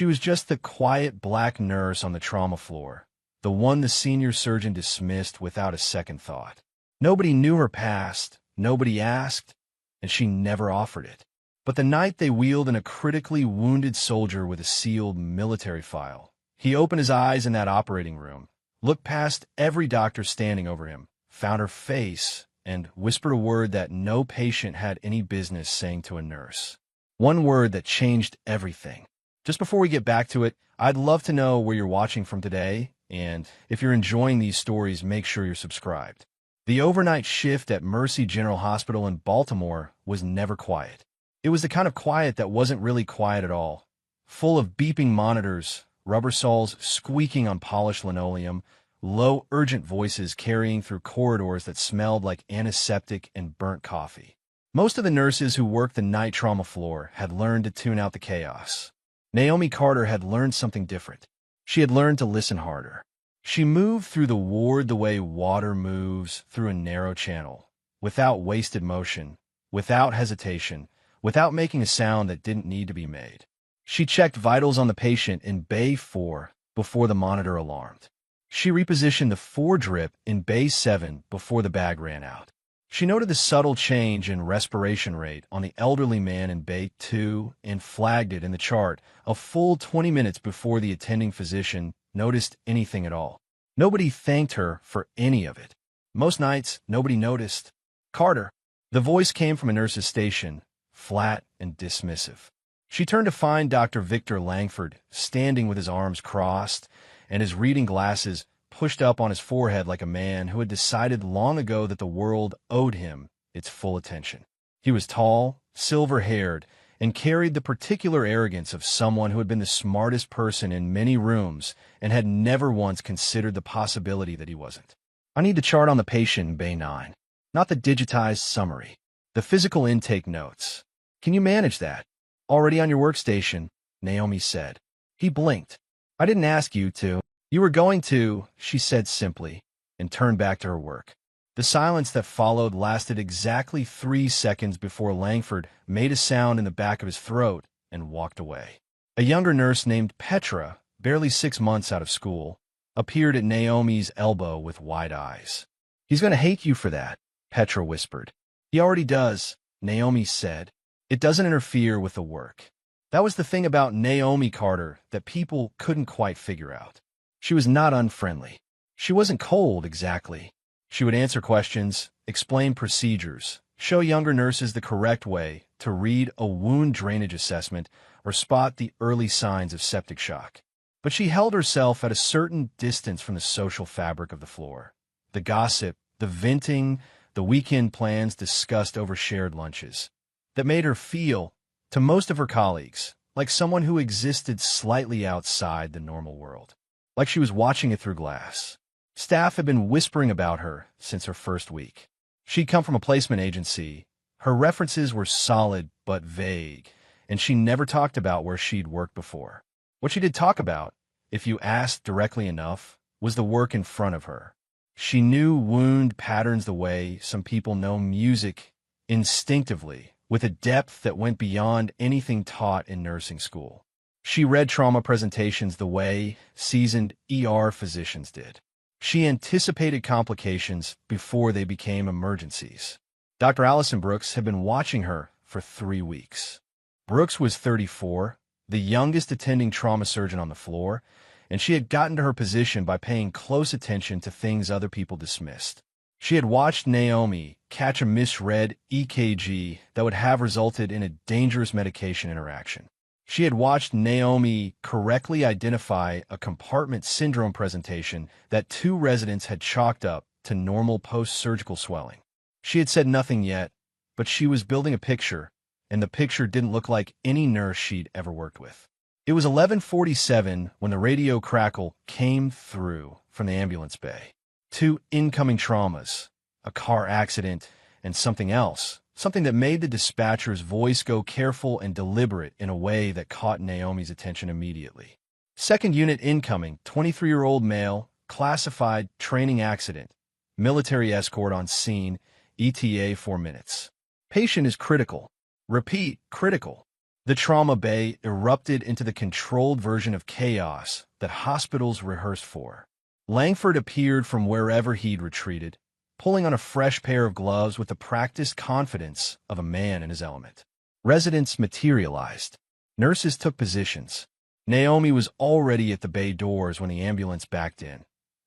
She was just the quiet black nurse on the trauma floor, the one the senior surgeon dismissed without a second thought. Nobody knew her past, nobody asked, and she never offered it. But the night they wheeled in a critically wounded soldier with a sealed military file, he opened his eyes in that operating room, looked past every doctor standing over him, found her face, and whispered a word that no patient had any business saying to a nurse. One word that changed everything. Just before we get back to it, I'd love to know where you're watching from today, and if you're enjoying these stories, make sure you're subscribed. The overnight shift at Mercy General Hospital in Baltimore was never quiet. It was the kind of quiet that wasn't really quiet at all, full of beeping monitors, rubber soles squeaking on polished linoleum, low, urgent voices carrying through corridors that smelled like antiseptic and burnt coffee. Most of the nurses who worked the night trauma floor had learned to tune out the chaos. Naomi Carter had learned something different. She had learned to listen harder. She moved through the ward the way water moves through a narrow channel, without wasted motion, without hesitation, without making a sound that didn't need to be made. She checked vitals on the patient in Bay 4 before the monitor alarmed. She repositioned the 4 drip in Bay 7 before the bag ran out. She noted the subtle change in respiration rate on the elderly man in Bay 2 and flagged it in the chart a full 20 minutes before the attending physician noticed anything at all. Nobody thanked her for any of it. Most nights, nobody noticed. Carter. The voice came from a nurse's station, flat and dismissive. She turned to find Dr. Victor Langford standing with his arms crossed and his reading glasses pushed up on his forehead like a man who had decided long ago that the world owed him its full attention. He was tall, silver-haired, and carried the particular arrogance of someone who had been the smartest person in many rooms and had never once considered the possibility that he wasn't. I need the chart on the patient in Bay 9, not the digitized summary. The physical intake notes. Can you manage that? Already on your workstation, Naomi said. He blinked. I didn't ask you to. You were going to, she said simply, and turned back to her work. The silence that followed lasted exactly 3 seconds before Langford made a sound in the back of his throat and walked away. A younger nurse named Petra, barely 6 months out of school, appeared at Naomi's elbow with wide eyes. He's going to hate you for that, Petra whispered. He already does, Naomi said. It doesn't interfere with the work. That was the thing about Naomi Carter that people couldn't quite figure out. She was not unfriendly. She wasn't cold, exactly. She would answer questions, explain procedures, show younger nurses the correct way to read a wound drainage assessment or spot the early signs of septic shock. But she held herself at a certain distance from the social fabric of the floor. The gossip, the venting, the weekend plans discussed over shared lunches. That made her feel, to most of her colleagues, like someone who existed slightly outside the normal world. Like she was watching it through glass. Staff had been whispering about her since her first week. She'd come from a placement agency. Her references were solid but vague, and she never talked about where she'd worked before. What she did talk about, if you asked directly enough, was the work in front of her. She knew wound patterns the way some people know music instinctively, with a depth that went beyond anything taught in nursing school. She read trauma presentations the way seasoned ER physicians did. She anticipated complications before they became emergencies. Dr. Allison Brooks had been watching her for 3 weeks. Brooks was 34, the youngest attending trauma surgeon on the floor, and she had gotten to her position by paying close attention to things other people dismissed. She had watched Naomi catch a misread EKG that would have resulted in a dangerous medication interaction. She had watched Naomi correctly identify a compartment syndrome presentation that 2 residents had chalked up to normal post-surgical swelling. She had said nothing yet, but she was building a picture, and the picture didn't look like any nurse she'd ever worked with. It was 11:47 when the radio crackle came through from the ambulance bay. 2 incoming traumas, a car accident, and something else. Something that made the dispatcher's voice go careful and deliberate in a way that caught Naomi's attention immediately. Second unit incoming, 23-year-old male, classified training accident, military escort on scene, ETA 4 minutes. Patient is critical. Repeat, critical. The trauma bay erupted into the controlled version of chaos that hospitals rehearsed for. Langford appeared from wherever he'd retreated, pulling on a fresh pair of gloves with the practiced confidence of a man in his element. Residents materialized. Nurses took positions. Naomi was already at the bay doors when the ambulance backed in,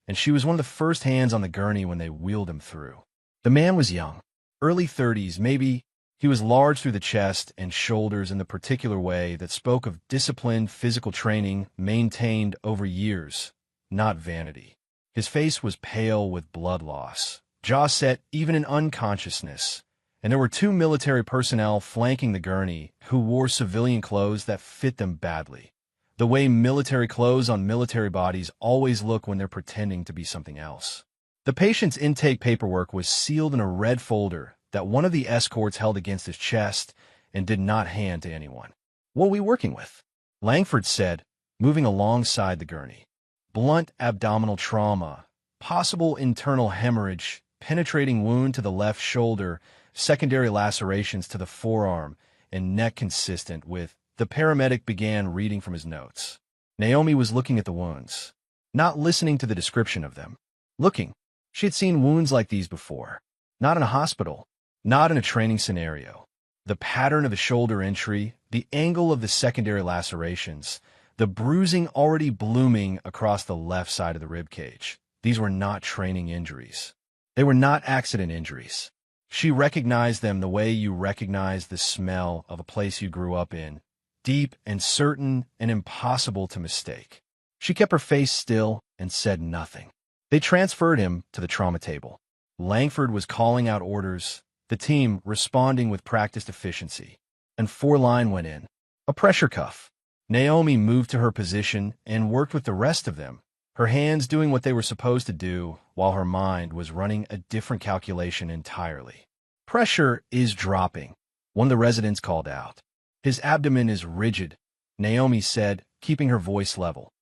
and she was one of the first hands on the gurney when they wheeled him through. The man was young, early 30s, maybe. He was large through the chest and shoulders in the particular way that spoke of disciplined physical training maintained over years, not vanity. His face was pale with blood loss, jaw set even in unconsciousness, and there were two military personnel flanking the gurney who wore civilian clothes that fit them badly, the way military clothes on military bodies always look when they're pretending to be something else. The patient's intake paperwork was sealed in a red folder that one of the escorts held against his chest and did not hand to anyone. "What are we working with?" Langford said, moving alongside the gurney. "Blunt abdominal trauma, possible internal hemorrhage, penetrating wound to the left shoulder, secondary lacerations to the forearm, and neck consistent with..." The paramedic began reading from his notes. Naomi was looking at the wounds, not listening to the description of them. Looking. She had seen wounds like these before. Not in a hospital. Not in a training scenario. The pattern of the shoulder entry, the angle of the secondary lacerations, the bruising already blooming across the left side of the rib cage. These were not training injuries. They were not accident injuries. She recognized them the way you recognize the smell of a place you grew up in, deep and certain and impossible to mistake. She kept her face still and said nothing. They transferred him to the trauma table. Langford was calling out orders, the team responding with practiced efficiency. And 4-line went in. A pressure cuff. Naomi moved to her position and worked with the rest of them, her hands doing what they were supposed to do while her mind was running a different calculation entirely. "Pressure is dropping," one of the residents called out. "His abdomen is rigid," Naomi said, keeping her voice level.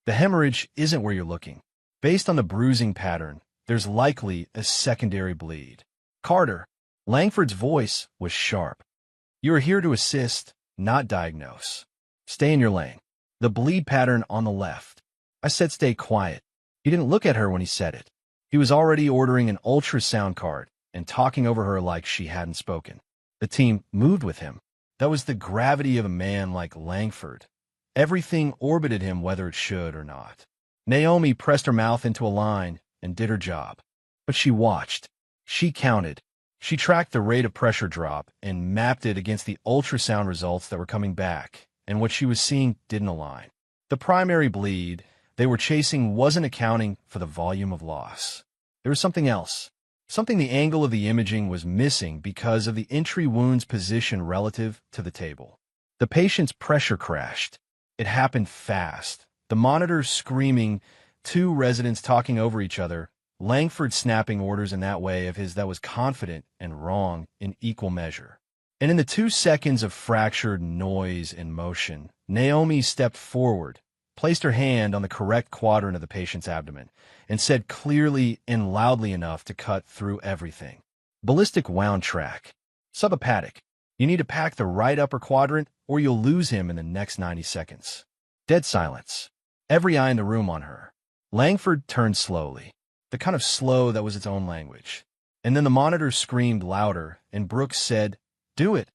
"The hemorrhage isn't where you're looking. Based on the bruising pattern, there's likely a secondary bleed." "Carter." Langford's voice was sharp. "You are here to assist, not diagnose. Stay in your lane. The bleed pattern on the left." I said stay quiet. He didn't look at her when he said it. He was already ordering an ultrasound card and talking over her like she hadn't spoken. The team moved with him. That was the gravity of a man like Langford. Everything orbited him whether it should or not. Naomi pressed her mouth into a line and did her job. But she watched. She counted. She tracked the rate of pressure drop and mapped it against the ultrasound results that were coming back, and what she was seeing didn't align. The primary bleed they were chasing wasn't accounting for the volume of loss. There was something else. Something the angle of the imaging was missing because of the entry wound's position relative to the table. The patient's pressure crashed. It happened fast. The monitors screaming, two residents talking over each other, Langford snapping orders in that way of his that was confident and wrong in equal measure. And in the 2 seconds of fractured noise and motion, Naomi stepped forward, placed her hand on the correct quadrant of the patient's abdomen, and said clearly and loudly enough to cut through everything. "Ballistic wound track. Subhepatic. You need to pack the right upper quadrant or you'll lose him in the next 90 seconds. Dead silence. Every eye in the room on her. Langford turned slowly. The kind of slow that was its own language. And then the monitor screamed louder, and Brooks said, "Do it."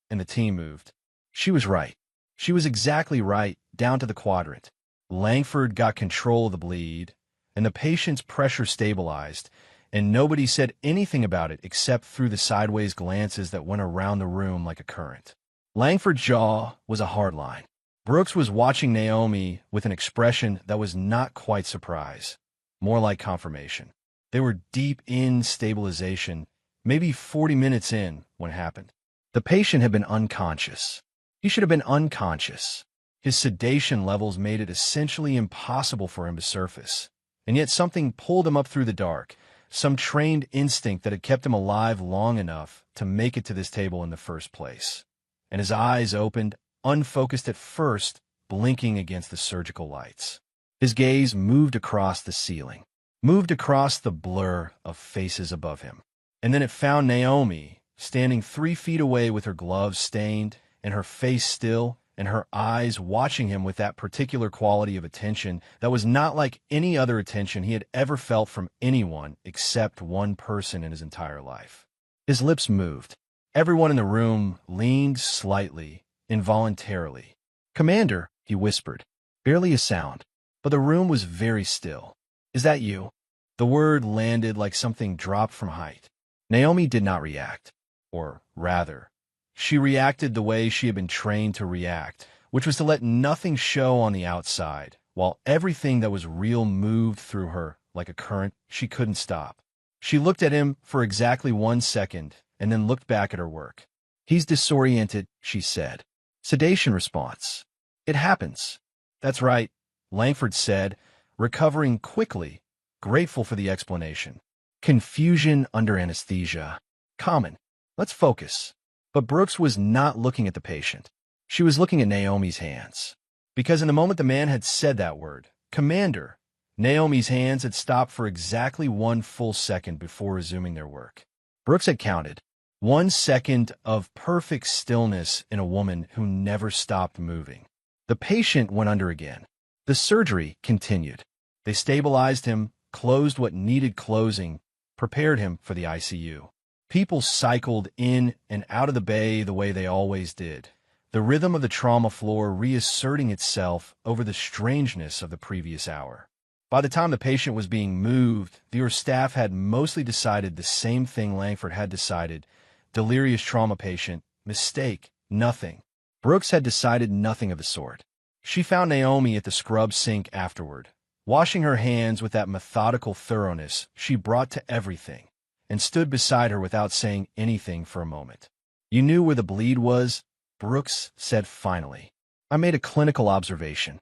And the team moved. She was right. She was exactly right, down to the quadrant. Langford got control of the bleed, and the patient's pressure stabilized, and nobody said anything about it except through the sideways glances that went around the room like a current. Langford's jaw was a hard line. Brooks was watching Naomi with an expression that was not quite surprise, more like confirmation. They were deep in stabilization, maybe 40 minutes in when it happened. The patient had been unconscious. He should have been unconscious. His sedation levels made it essentially impossible for him to surface. And yet something pulled him up through the dark, some trained instinct that had kept him alive long enough to make it to this table in the first place. And his eyes opened, unfocused at first, blinking against the surgical lights. His gaze moved across the ceiling, moved across the blur of faces above him. And then it found Naomi, standing 3 feet away with her gloves stained and her face still, and her eyes watching him with that particular quality of attention that was not like any other attention he had ever felt from anyone except one person in his entire life. His lips moved. Everyone in the room leaned slightly, involuntarily. "Commander," he whispered. Barely a sound, but the room was very still. "Is that you?" The word landed like something dropped from height. Naomi did not react. Or rather, she reacted the way she had been trained to react, which was to let nothing show on the outside, while everything that was real moved through her like a current she couldn't stop. She looked at him for exactly 1 second and then looked back at her work. "He's disoriented," she said. Sedation response. "It happens." "That's right," Langford said, recovering quickly, grateful for the explanation. "Confusion under anesthesia. Common. Let's focus." But Brooks was not looking at the patient. She was looking at Naomi's hands. Because in the moment the man had said that word, "Commander," Naomi's hands had stopped for exactly 1 full second before resuming their work. Brooks had counted. 1 second of perfect stillness in a woman who never stopped moving. The patient went under again. The surgery continued. They stabilized him, closed what needed closing, prepared him for the ICU. People cycled in and out of the bay the way they always did, the rhythm of the trauma floor reasserting itself over the strangeness of the previous hour. By the time the patient was being moved, the staff had mostly decided the same thing Langford had decided: delirious trauma patient, mistake, nothing. Brooks had decided nothing of the sort. She found Naomi at the scrub sink afterward, washing her hands with that methodical thoroughness she brought to everything, and stood beside her without saying anything for a moment. "You knew where the bleed was?" Brooks said finally. "I made a clinical observation."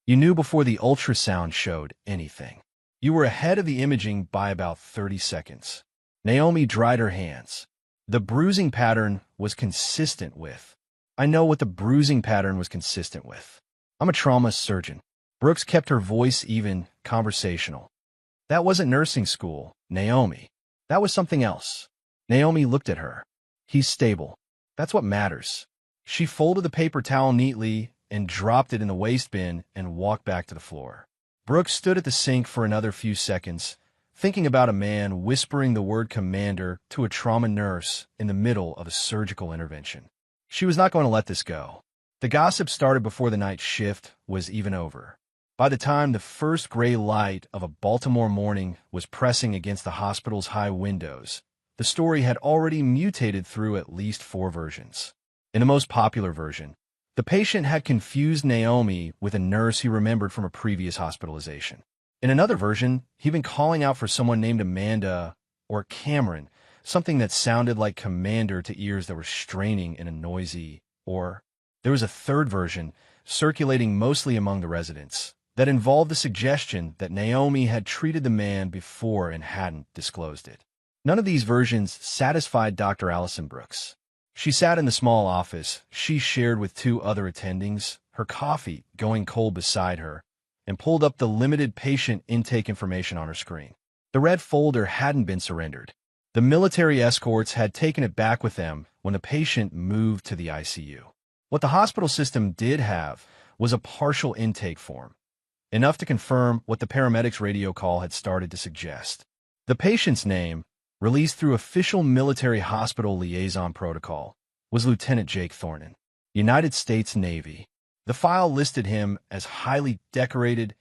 "You knew before the ultrasound showed anything." "You were ahead of the imaging by about 30 seconds. Naomi dried her hands. "The bruising pattern was consistent with." "I know what the bruising pattern was consistent with. I'm a trauma surgeon." Brooks kept her voice even, conversational. "That wasn't nursing school, Naomi. That was something else." Naomi looked at her. "He's stable. That's what matters." She folded the paper towel neatly and dropped it in the waste bin and walked back to the floor. Brooks stood at the sink for another few seconds, thinking about a man whispering the word "commander" to a trauma nurse in the middle of a surgical intervention. She was not going to let this go. The gossip started before the night shift was even over. By the time the first gray light of a Baltimore morning was pressing against the hospital's high windows, the story had already mutated through at least 4 versions. In the most popular version, the patient had confused Naomi with a nurse he remembered from a previous hospitalization. In another version, he'd been calling out for someone named Amanda or Cameron, something that sounded like commander to ears that were straining in a noisy, or there was a third version, circulating mostly among the residents, that involved the suggestion that Naomi had treated the man before and hadn't disclosed it. None of these versions satisfied Dr. Allison Brooks. She sat in the small office she shared with 2 other attendings, her coffee going cold beside her, and pulled up the limited patient intake information on her screen. The red folder hadn't been surrendered. The military escorts had taken it back with them when the patient moved to the ICU. What the hospital system did have was a partial intake form, enough to confirm what the paramedics' radio call had started to suggest. The patient's name, released through official military hospital liaison protocol, was Lieutenant Jake Thornton, United States Navy. The file listed him as highly decorated,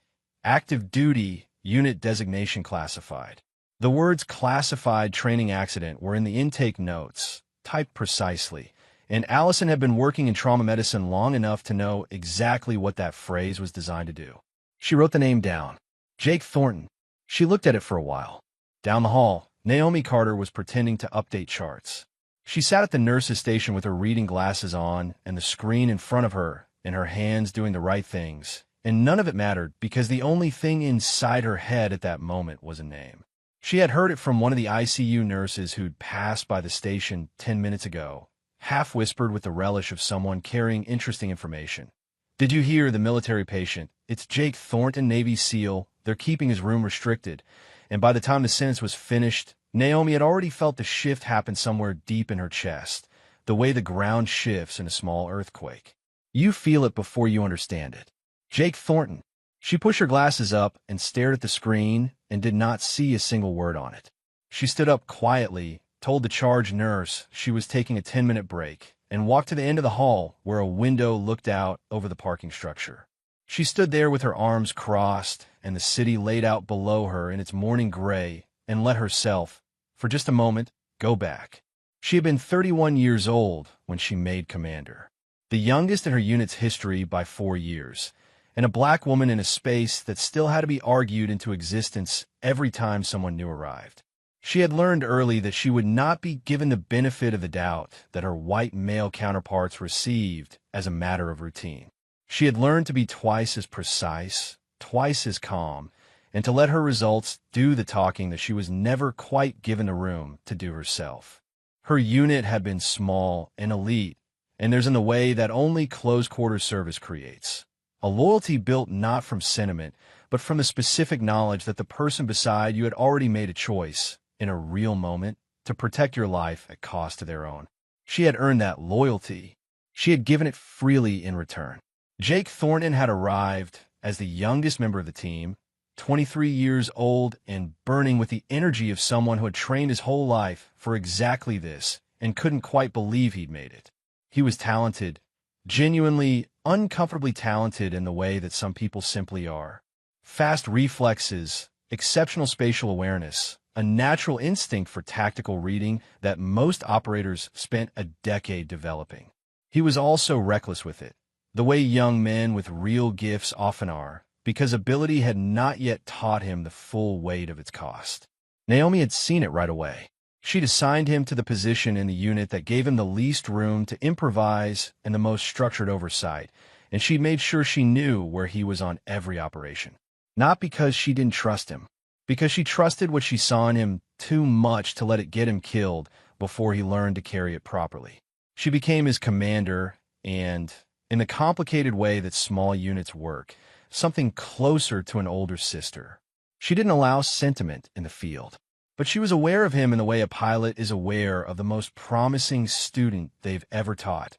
active duty, unit designation classified. The words "classified training accident" were in the intake notes, typed precisely, and Allison had been working in trauma medicine long enough to know exactly what that phrase was designed to do. She wrote the name down. Jake Thornton. She looked at it for a while. Down the hall, Naomi Carter was pretending to update charts. She sat at the nurse's station with her reading glasses on and the screen in front of her, and her hands doing the right things, and none of it mattered because the only thing inside her head at that moment was a name. She had heard it from one of the ICU nurses who'd passed by the station 10 minutes ago, half whispered with the relish of someone carrying interesting information. "Did you hear the military patient? It's Jake Thornton, Navy SEAL. They're keeping his room restricted." And by the time the sentence was finished, Naomi had already felt the shift happen somewhere deep in her chest. the way the ground shifts in a small earthquake. You feel it before you understand it. Jake Thornton. She pushed her glasses up and stared at the screen and did not see a single word on it. She stood up quietly, told the charge nurse she was taking a 10-minute break, and walked to the end of the hall where a window looked out over the parking structure. She stood there with her arms crossed and the city laid out below her in its morning gray and let herself, for just a moment, go back. She had been 31 years old when she made commander, the youngest in her unit's history by 4 years, and a black woman in a space that still had to be argued into existence every time someone new arrived. She had learned early that she would not be given the benefit of the doubt that her white male counterparts received as a matter of routine. She had learned to be twice as precise, twice as calm, and to let her results do the talking that she was never quite given the room to do herself. Her unit had been small and elite, and there's in the way that only close-quarter service creates. A loyalty built not from sentiment, but from the specific knowledge that the person beside you had already made a choice, in a real moment, to protect your life at cost to their own. She had earned that loyalty. She had given it freely in return. Jake Thornton had arrived as the youngest member of the team, 23 years old and burning with the energy of someone who had trained his whole life for exactly this and couldn't quite believe he'd made it. He was talented, genuinely, uncomfortably talented in the way that some people simply are. Fast reflexes, exceptional spatial awareness, a natural instinct for tactical reading that most operators spent a decade developing. He was also reckless with it, the way young men with real gifts often are, because ability had not yet taught him the full weight of its cost. Naomi had seen it right away. She'd assigned him to the position in the unit that gave him the least room to improvise and the most structured oversight, and she'd made sure she knew where he was on every operation. Not because she didn't trust him, because she trusted what she saw in him too much to let it get him killed before he learned to carry it properly. She became his commander and, in the complicated way that small units work, something closer to an older sister. She didn't allow sentiment in the field, but she was aware of him in the way a pilot is aware of the most promising student they've ever taught,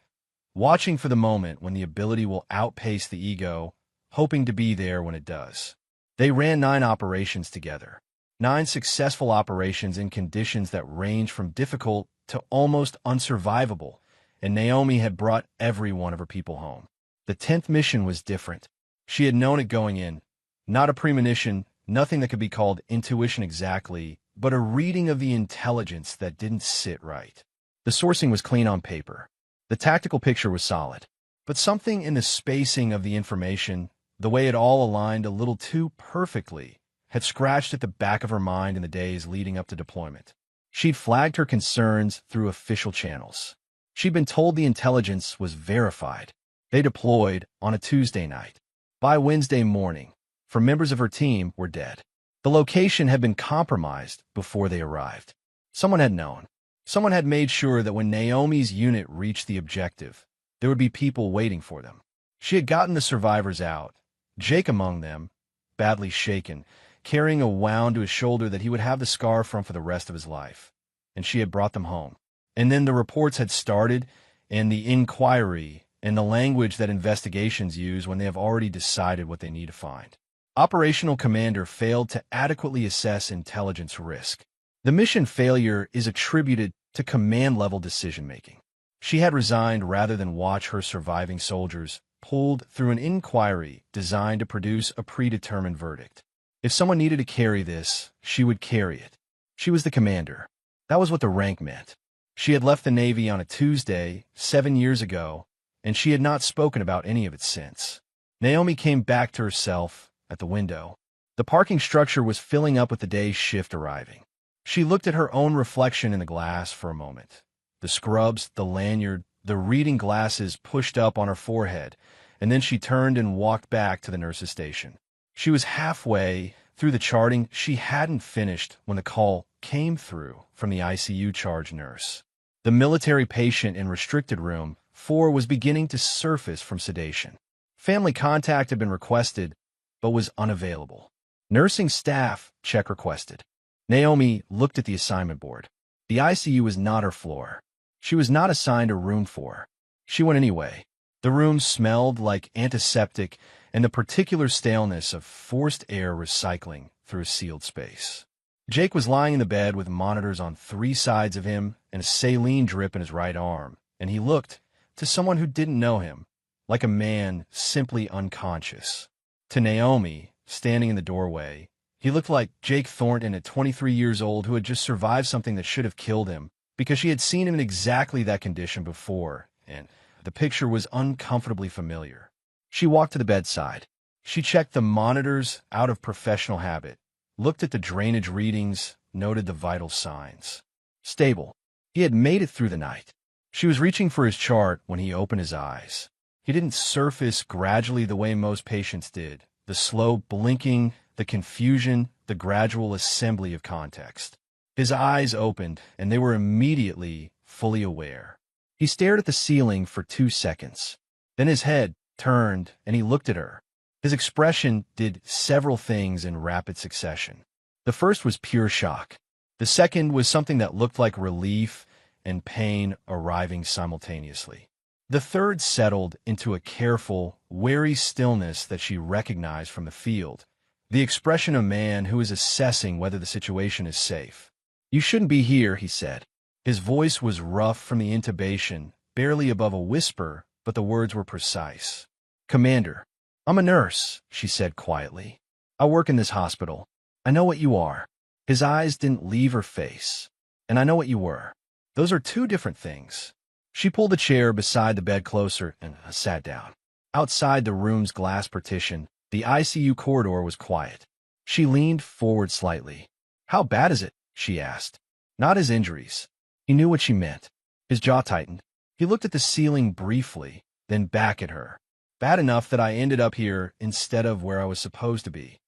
watching for the moment when the ability will outpace the ego, hoping to be there when it does. They ran 9 operations together, 9 successful operations in conditions that range from difficult to almost unsurvivable, and Naomi had brought every one of her people home. The 10th mission was different. She had known it going in. Not a premonition, nothing that could be called intuition exactly, but a reading of the intelligence that didn't sit right. The sourcing was clean on paper. The tactical picture was solid. But something in the spacing of the information, the way it all aligned a little too perfectly, had scratched at the back of her mind in the days leading up to deployment. She'd flagged her concerns through official channels. She'd been told the intelligence was verified. They deployed on a Tuesday night. By Wednesday morning, 4 members of her team were dead. The location had been compromised before they arrived. Someone had known. Someone had made sure that when Naomi's unit reached the objective, there would be people waiting for them. She had gotten the survivors out, Jake among them, badly shaken, carrying a wound to his shoulder that he would have the scar from for the rest of his life. And she had brought them home. And then the reports had started, and the inquiry, and the language that investigations use when they have already decided what they need to find. Operational Commander failed to adequately assess intelligence risk. The mission failure is attributed to command-level decision-making. She had resigned rather than watch her surviving soldiers pulled through an inquiry designed to produce a predetermined verdict. If someone needed to carry this, she would carry it. She was the commander. That was what the rank meant. She had left the Navy on a Tuesday, 7 years ago, and she had not spoken about any of it since. Naomi came back to herself at the window. The parking structure was filling up with the day's shift arriving. She looked at her own reflection in the glass for a moment. The scrubs, the lanyard, the reading glasses pushed up on her forehead, and then she turned and walked back to the nurse's station. She was halfway through the charting she hadn't finished when the call came through from the ICU charge nurse. The military patient in restricted room 4 was beginning to surface from sedation. Family contact had been requested, but was unavailable. Nursing staff check requested. Naomi looked at the assignment board. The ICU was not her floor. She was not assigned a room for. She went anyway. The room smelled like antiseptic and the particular staleness of forced air recycling through a sealed space. Jake was lying in the bed with monitors on 3 sides of him and a saline drip in his right arm, and he looked, to someone who didn't know him, like a man simply unconscious. To Naomi, standing in the doorway, he looked like Jake Thornton at 23 years old who had just survived something that should have killed him, because she had seen him in exactly that condition before, and the picture was uncomfortably familiar. She walked to the bedside. She checked the monitors out of professional habit, looked at the drainage readings, noted the vital signs. Stable. He had made it through the night. She was reaching for his chart when he opened his eyes. He didn't surface gradually the way most patients did, the slow blinking, the confusion, the gradual assembly of context. His eyes opened, and they were immediately fully aware. He stared at the ceiling for 2 seconds. Then his head turned, and he looked at her. His expression did several things in rapid succession. The first was pure shock. The second was something that looked like relief and pain arriving simultaneously. The third settled into a careful, wary stillness that she recognized from the field, the expression of a man who is assessing whether the situation is safe. "You shouldn't be here," he said. His voice was rough from the intubation, barely above a whisper, but the words were precise. "Commander, I'm a nurse," she said quietly. "I work in this hospital. I know what you are." His eyes didn't leave her face. "And I know what you were. Those are 2 different things." She pulled the chair beside the bed closer and sat down. Outside the room's glass partition, the ICU corridor was quiet. She leaned forward slightly. "How bad is it?" she asked. Not his injuries. He knew what she meant. His jaw tightened. He looked at the ceiling briefly, then back at her. "Bad enough that I ended up here instead of where I was supposed to be."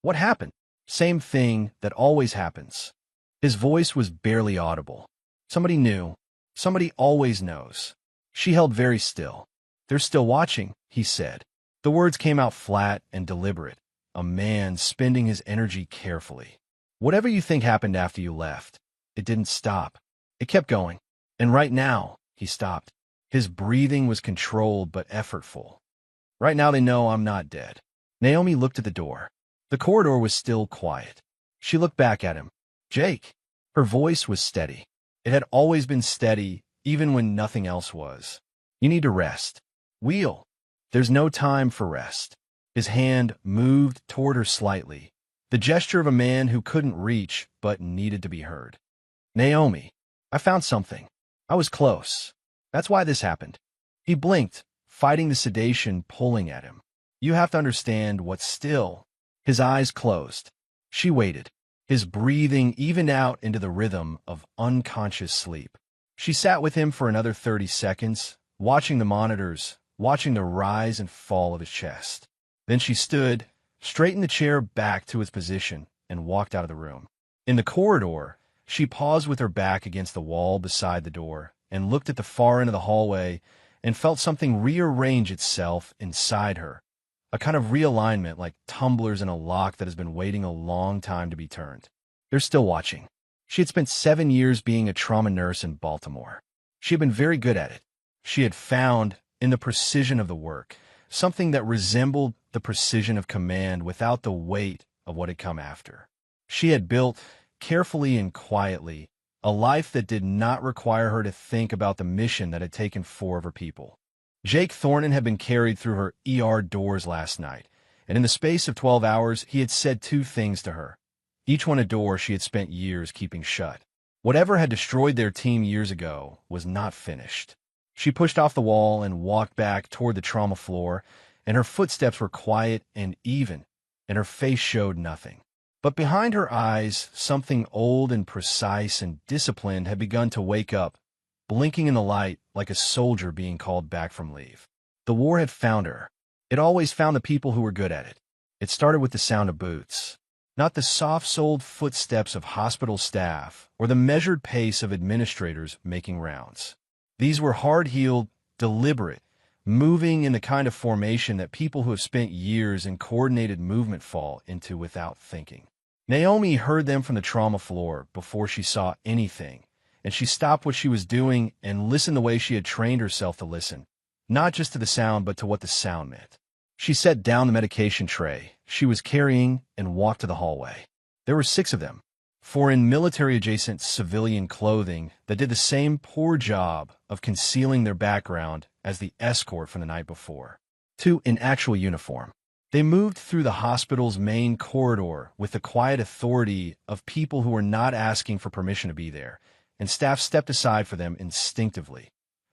"What happened?" "Same thing that always happens." His voice was barely audible. "Somebody knew. Somebody always knows." She held very still. "They're still watching," he said. The words came out flat and deliberate, a man spending his energy carefully. "Whatever you think happened after you left, it didn't stop. It kept going. And right now," he stopped. His breathing was controlled but effortful. "Right now they know I'm not dead." Naomi looked at the door. The corridor was still quiet. She looked back at him. "Jake." Her voice was steady. It had always been steady, even when nothing else was. "You need to rest." "Wheel." "There's no time for rest." His hand moved toward her slightly, the gesture of a man who couldn't reach but needed to be heard. "Naomi, I found something. I was close. That's why this happened." He blinked, fighting the sedation pulling at him. "You have to understand what's still." His eyes closed. She waited. His breathing evened out into the rhythm of unconscious sleep. She sat with him for another 30 seconds, watching the monitors, watching the rise and fall of his chest. Then she stood, straightened the chair back to its position, and walked out of the room. In the corridor, she paused with her back against the wall beside the door and looked at the far end of the hallway and felt something rearrange itself inside her, a kind of realignment like tumblers in a lock that has been waiting a long time to be turned. They're still watching. She had spent 7 years being a trauma nurse in Baltimore. She had been very good at it. She had found, in the precision of the work, something that resembled the precision of command without the weight of what had come after. She had built, carefully and quietly, a life that did not require her to think about the mission that had taken 4 of her people. Jake Thornton had been carried through her ER doors last night, and in the space of 12 hours, he had said 2 things to her, each one a door she had spent years keeping shut. Whatever had destroyed their team years ago was not finished. She pushed off the wall and walked back toward the trauma floor, and her footsteps were quiet and even, and her face showed nothing. But behind her eyes, something old and precise and disciplined had begun to wake up, blinking in the light like a soldier being called back from leave. The war had found her. It always found the people who were good at it. It started with the sound of boots, not the soft-soled footsteps of hospital staff or the measured pace of administrators making rounds. These were hard-heeled, deliberate, moving in the kind of formation that people who have spent years in coordinated movement fall into without thinking. Naomi heard them from the trauma floor before she saw anything, and she stopped what she was doing and listened the way she had trained herself to listen, not just to the sound, but to what the sound meant. She set down the medication tray she was carrying and walked to the hallway. There were 6 of them, 4 in military-adjacent civilian clothing that did the same poor job of concealing their background as the escort from the night before. 2 in actual uniform. They moved through the hospital's main corridor with the quiet authority of people who were not asking for permission to be there, and staff stepped aside for them instinctively,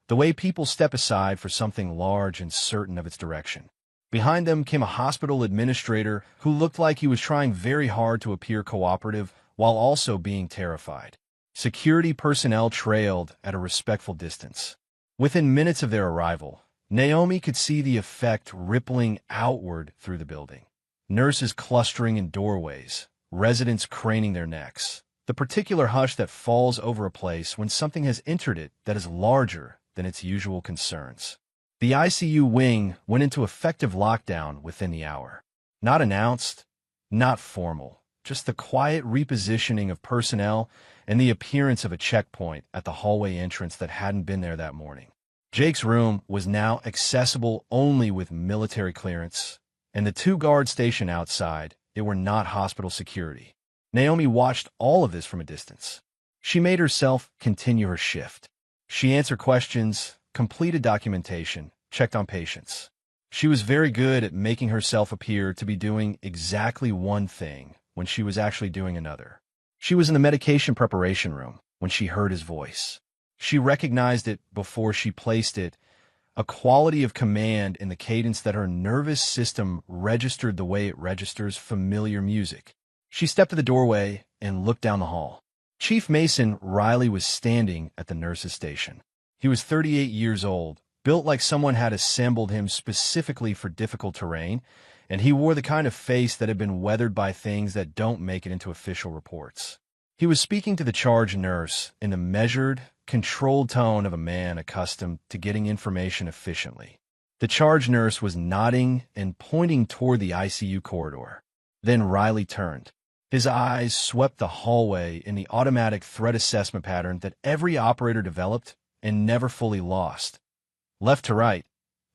the way people step aside for something large and certain of its direction. Behind them came a hospital administrator who looked like he was trying very hard to appear cooperative while also being terrified. Security personnel trailed at a respectful distance. Within minutes of their arrival, Naomi could see the effect rippling outward through the building. Nurses clustering in doorways, residents craning their necks. The particular hush that falls over a place when something has entered it that is larger than its usual concerns. The ICU wing went into effective lockdown within the hour. Not announced, not formal, just the quiet repositioning of personnel and the appearance of a checkpoint at the hallway entrance that hadn't been there that morning. Jake's room was now accessible only with military clearance, and the 2 guards stationed outside, they were not hospital security. Naomi watched all of this from a distance. She made herself continue her shift. She answered questions, completed documentation, checked on patients. She was very good at making herself appear to be doing exactly one thing when she was actually doing another. She was in the medication preparation room when she heard his voice. She recognized it before she placed it, a quality of command in the cadence that her nervous system registered the way it registers familiar music. She stepped to the doorway and looked down the hall. Chief Mason Riley was standing at the nurse's station. He was 38 years old, built like someone had assembled him specifically for difficult terrain, and he wore the kind of face that had been weathered by things that don't make it into official reports. He was speaking to the charge nurse in the measured, controlled tone of a man accustomed to getting information efficiently. The charge nurse was nodding and pointing toward the ICU corridor. Then Riley turned. His eyes swept the hallway in the automatic threat assessment pattern that every operator developed and never fully lost. Left to right,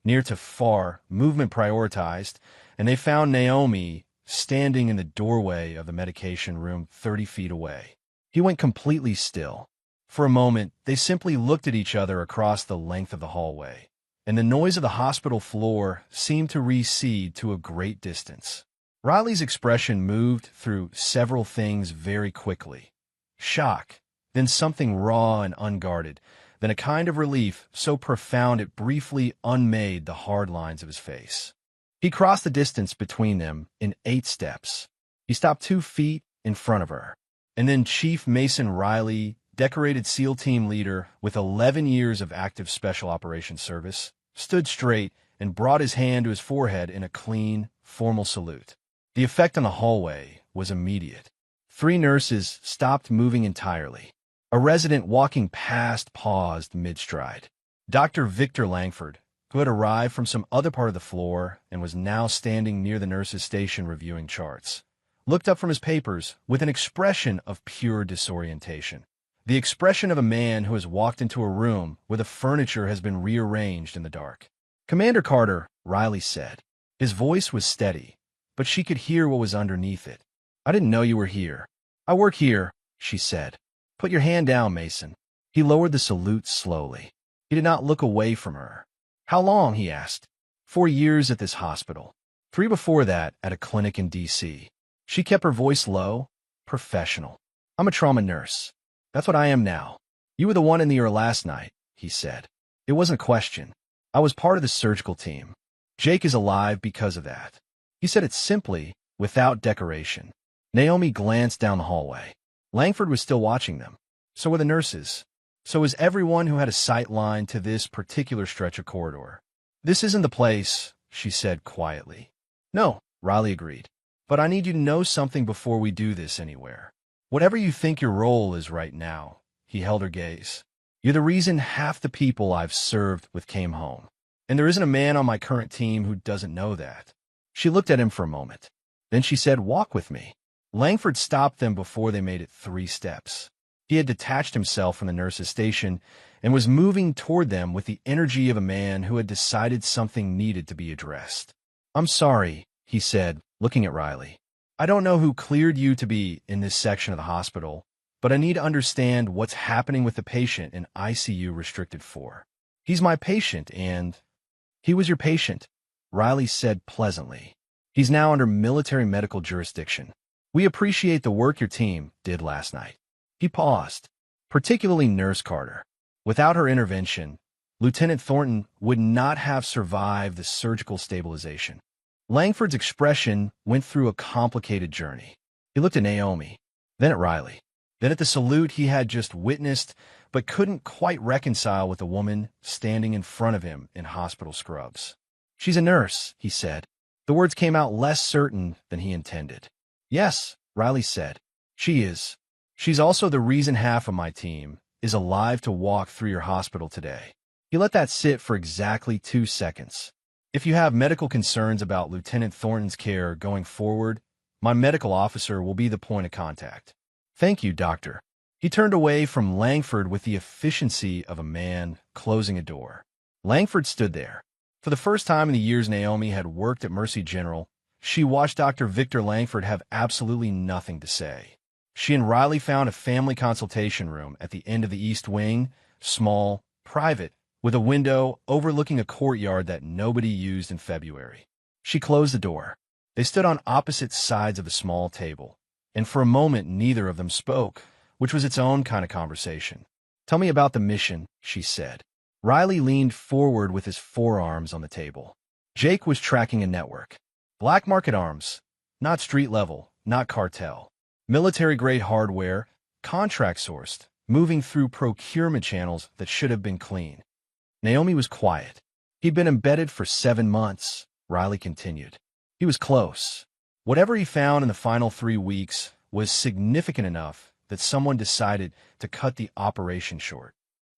near to far, movement prioritized, and they found Naomi standing in the doorway of the medication room 30 feet away. He went completely still. For a moment, they simply looked at each other across the length of the hallway, and the noise of the hospital floor seemed to recede to a great distance. Riley's expression moved through several things very quickly. Shock, then something raw and unguarded, then a kind of relief so profound it briefly unmade the hard lines of his face. He crossed the distance between them in 8 steps. He stopped 2 feet in front of her. And then Chief Mason Riley, decorated SEAL team leader with 11 years of active special operations service, stood straight and brought his hand to his forehead in a clean, formal salute. The effect on the hallway was immediate. 3 nurses stopped moving entirely. A resident walking past paused mid-stride. Dr. Victor Langford, who had arrived from some other part of the floor and was now standing near the nurse's station reviewing charts, looked up from his papers with an expression of pure disorientation. The expression of a man who has walked into a room where the furniture has been rearranged in the dark. "Commander Carter," Riley said. His voice was steady, but she could hear what was underneath it. "I didn't know you were here." "I work here," she said. "Put your hand down, Mason." He lowered the salute slowly. He did not look away from her. "How long?" he asked. 4 years at this hospital. 3 before that at a clinic in D.C. She kept her voice low, professional. "I'm a trauma nurse. That's what I am now." "You were the one in the ER last night," he said. It wasn't a question. "I was part of the surgical team. Jake is alive because of that." He said it simply, without decoration. Naomi glanced down the hallway. Langford was still watching them. So were the nurses. So was everyone who had a sight line to this particular stretch of corridor. "This isn't the place," she said quietly. "No," Riley agreed. "But I need you to know something before we do this anywhere. Whatever you think your role is right now," he held her gaze, "you're the reason half the people I've served with came home. And there isn't a man on my current team who doesn't know that." She looked at him for a moment. Then she said, "Walk with me." Langford stopped them before they made it 3 steps. He had detached himself from the nurse's station and was moving toward them with the energy of a man who had decided something needed to be addressed. "I'm sorry," he said, looking at Riley. "I don't know who cleared you to be in this section of the hospital, but I need to understand what's happening with the patient in ICU restricted 4. He's my patient, and—" "He was your patient," Riley said pleasantly. "He's now under military medical jurisdiction. We appreciate the work your team did last night." He paused, particularly Nurse Carter. Without her intervention, Lieutenant Thornton would not have survived the surgical stabilization. Langford's expression went through a complicated journey. He looked at Naomi, then at Riley, then at the salute he had just witnessed, but couldn't quite reconcile with the woman standing in front of him in hospital scrubs. "She's a nurse," he said. The words came out less certain than he intended. "Yes," Riley said. "She is. She's also the reason half of my team is alive to walk through your hospital today." He let that sit for exactly 2 seconds. "If you have medical concerns about Lieutenant Thornton's care going forward, my medical officer will be the point of contact." "Thank you, Doctor." He turned away from Langford with the efficiency of a man closing a door. Langford stood there. For the first time in the years Naomi had worked at Mercy General, she watched Dr. Victor Langford have absolutely nothing to say. She and Riley found a family consultation room at the end of the East Wing, small, private, with a window overlooking a courtyard that nobody used in February. She closed the door. They stood on opposite sides of a small table, and for a moment neither of them spoke, which was its own kind of conversation. "Tell me about the mission," she said. Riley leaned forward with his forearms on the table. Jake was tracking a network. Black market arms, not street level, not cartel. Military-grade hardware, contract-sourced, moving through procurement channels that should have been clean. Naomi was quiet. "He'd been embedded for 7 months," Riley continued. "He was close. Whatever he found in the final 3 weeks was significant enough that someone decided to cut the operation short."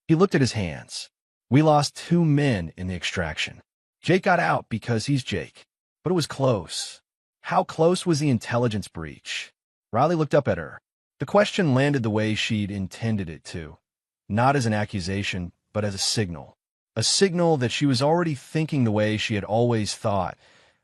He looked at his hands. "We lost 2 men in the extraction. Jake got out because he's Jake. But it was close." "How close was the intelligence breach?" Riley looked up at her. The question landed the way she'd intended it to, not as an accusation, but as a signal. A signal that she was already thinking the way she had always thought,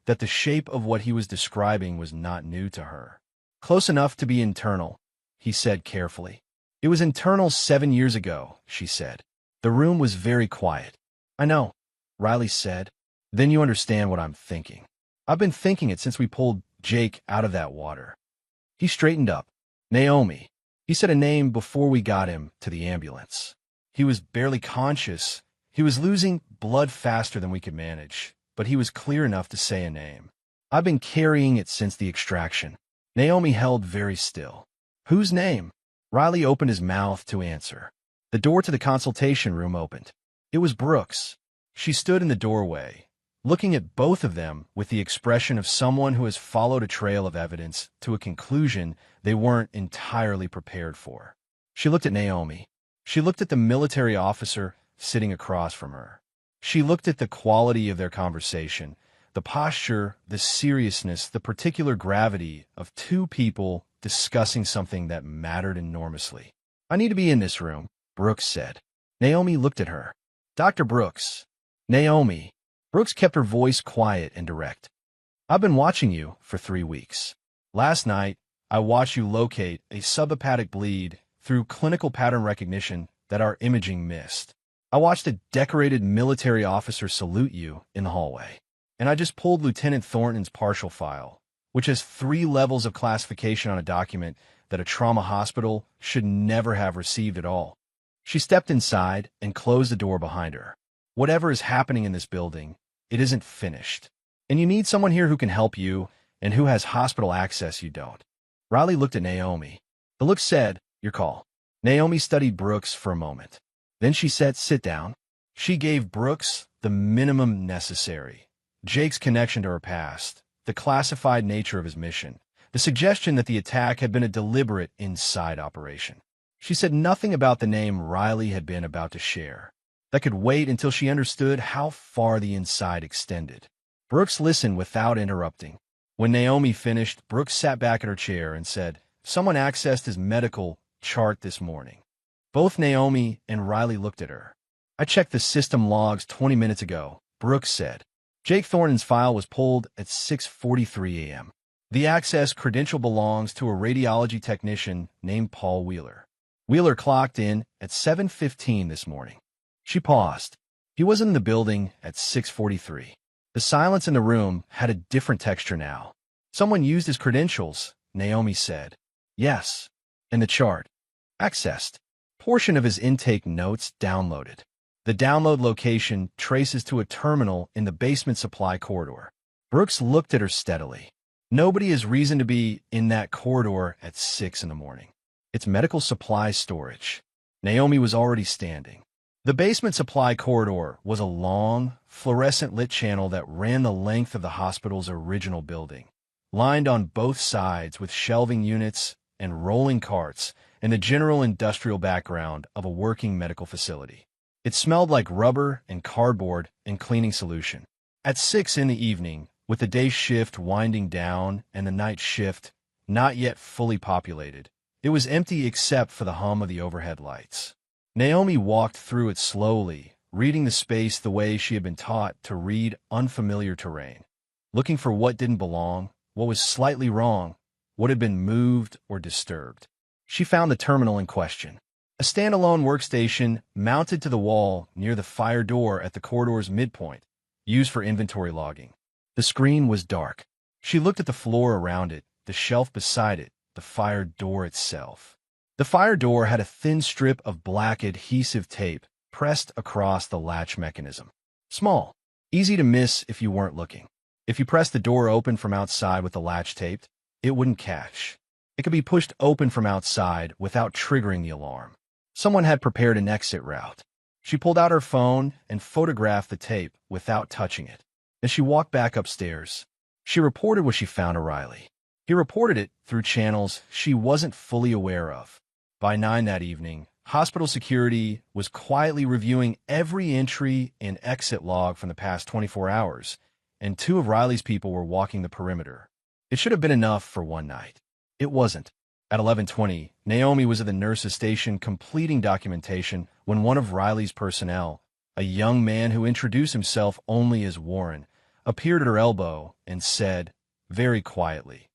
that the shape of what he was describing was not new to her. "Close enough to be internal," he said carefully. "It was internal 7 years ago," she said. The room was very quiet. "I know," Riley said. "Then you understand what I'm thinking. I've been thinking it since we pulled Jake out of that water." He straightened up. "Naomi." He said a name before we got him to the ambulance. He was barely conscious. He was losing blood faster than we could manage, but he was clear enough to say a name. "I've been carrying it since the extraction." Naomi held very still. "Whose name?" Riley opened his mouth to answer. The door to the consultation room opened. It was Brooks. She stood in the doorway, looking at both of them with the expression of someone who has followed a trail of evidence to a conclusion they weren't entirely prepared for. She looked at Naomi. She looked at the military officer sitting across from her. She looked at the quality of their conversation, the posture, the seriousness, the particular gravity of 2 people discussing something that mattered enormously. "I need to be in this room," Brooks said. Naomi looked at her. "Dr. Brooks." "Naomi." Brooks kept her voice quiet and direct. "I've been watching you for 3 weeks. Last night, I watched you locate a subhepatic bleed through clinical pattern recognition that our imaging missed. I watched a decorated military officer salute you in the hallway. And I just pulled Lieutenant Thornton's partial file, which has 3 levels of classification on a document that a trauma hospital should never have received at all." She stepped inside and closed the door behind her. "Whatever is happening in this building, it isn't finished. And you need someone here who can help you and who has hospital access you don't." Riley looked at Naomi. The look said, "Your call." Naomi studied Brooks for a moment. Then she said, "Sit down." She gave Brooks the minimum necessary. Jake's connection to her past, the classified nature of his mission, the suggestion that the attack had been a deliberate inside operation. She said nothing about the name Riley had been about to share. That could wait until she understood how far the inside extended. Brooks listened without interrupting. When Naomi finished, Brooks sat back in her chair and said, "Someone accessed his medical chart this morning. Both Naomi and Riley looked at her. "I checked the system logs 20 minutes ago," Brooks said. Jake Thornton's file was pulled at 6:43 a.m. The access credential belongs to a radiology technician named Paul Wheeler. Wheeler clocked in at 7:15 this morning. She paused. He wasn't in the building at 6:43. The silence in the room had a different texture now. "Someone used his credentials," Naomi said. "Yes." And the chart. "Accessed. Portion of his intake notes downloaded." The download location traces to a terminal in the basement supply corridor. Brooks looked at her steadily. "Nobody has reason to be in that corridor at 6 in the morning. It's medical supply storage." Naomi was already standing. The basement supply corridor was a long, fluorescent-lit channel that ran the length of the hospital's original building, lined on both sides with shelving units and rolling carts and the general industrial background of a working medical facility. It smelled like rubber and cardboard and cleaning solution. At 6 in the evening, with the day shift winding down and the night shift not yet fully populated, it was empty except for the hum of the overhead lights. Naomi walked through it slowly, reading the space the way she had been taught to read unfamiliar terrain, looking for what didn't belong, what was slightly wrong, what had been moved or disturbed. She found the terminal in question. A standalone workstation mounted to the wall near the fire door at the corridor's midpoint, used for inventory logging. The screen was dark. She looked at the floor around it, the shelf beside it, the fire door itself. The fire door had a thin strip of black adhesive tape pressed across the latch mechanism. Small, easy to miss if you weren't looking. If you pressed the door open from outside with the latch taped, it wouldn't catch. It could be pushed open from outside without triggering the alarm. Someone had prepared an exit route. She pulled out her phone and photographed the tape without touching it. Then she walked back upstairs. She reported what she found to Riley. He reported it through channels she wasn't fully aware of. By 9 that evening, hospital security was quietly reviewing every entry and exit log from the past 24 hours, and 2 of Riley's people were walking the perimeter. It should have been enough for one night. It wasn't. At 11:20, Naomi was at the nurse's station completing documentation when one of Riley's personnel, a young man who introduced himself only as Warren, appeared at her elbow and said, very quietly,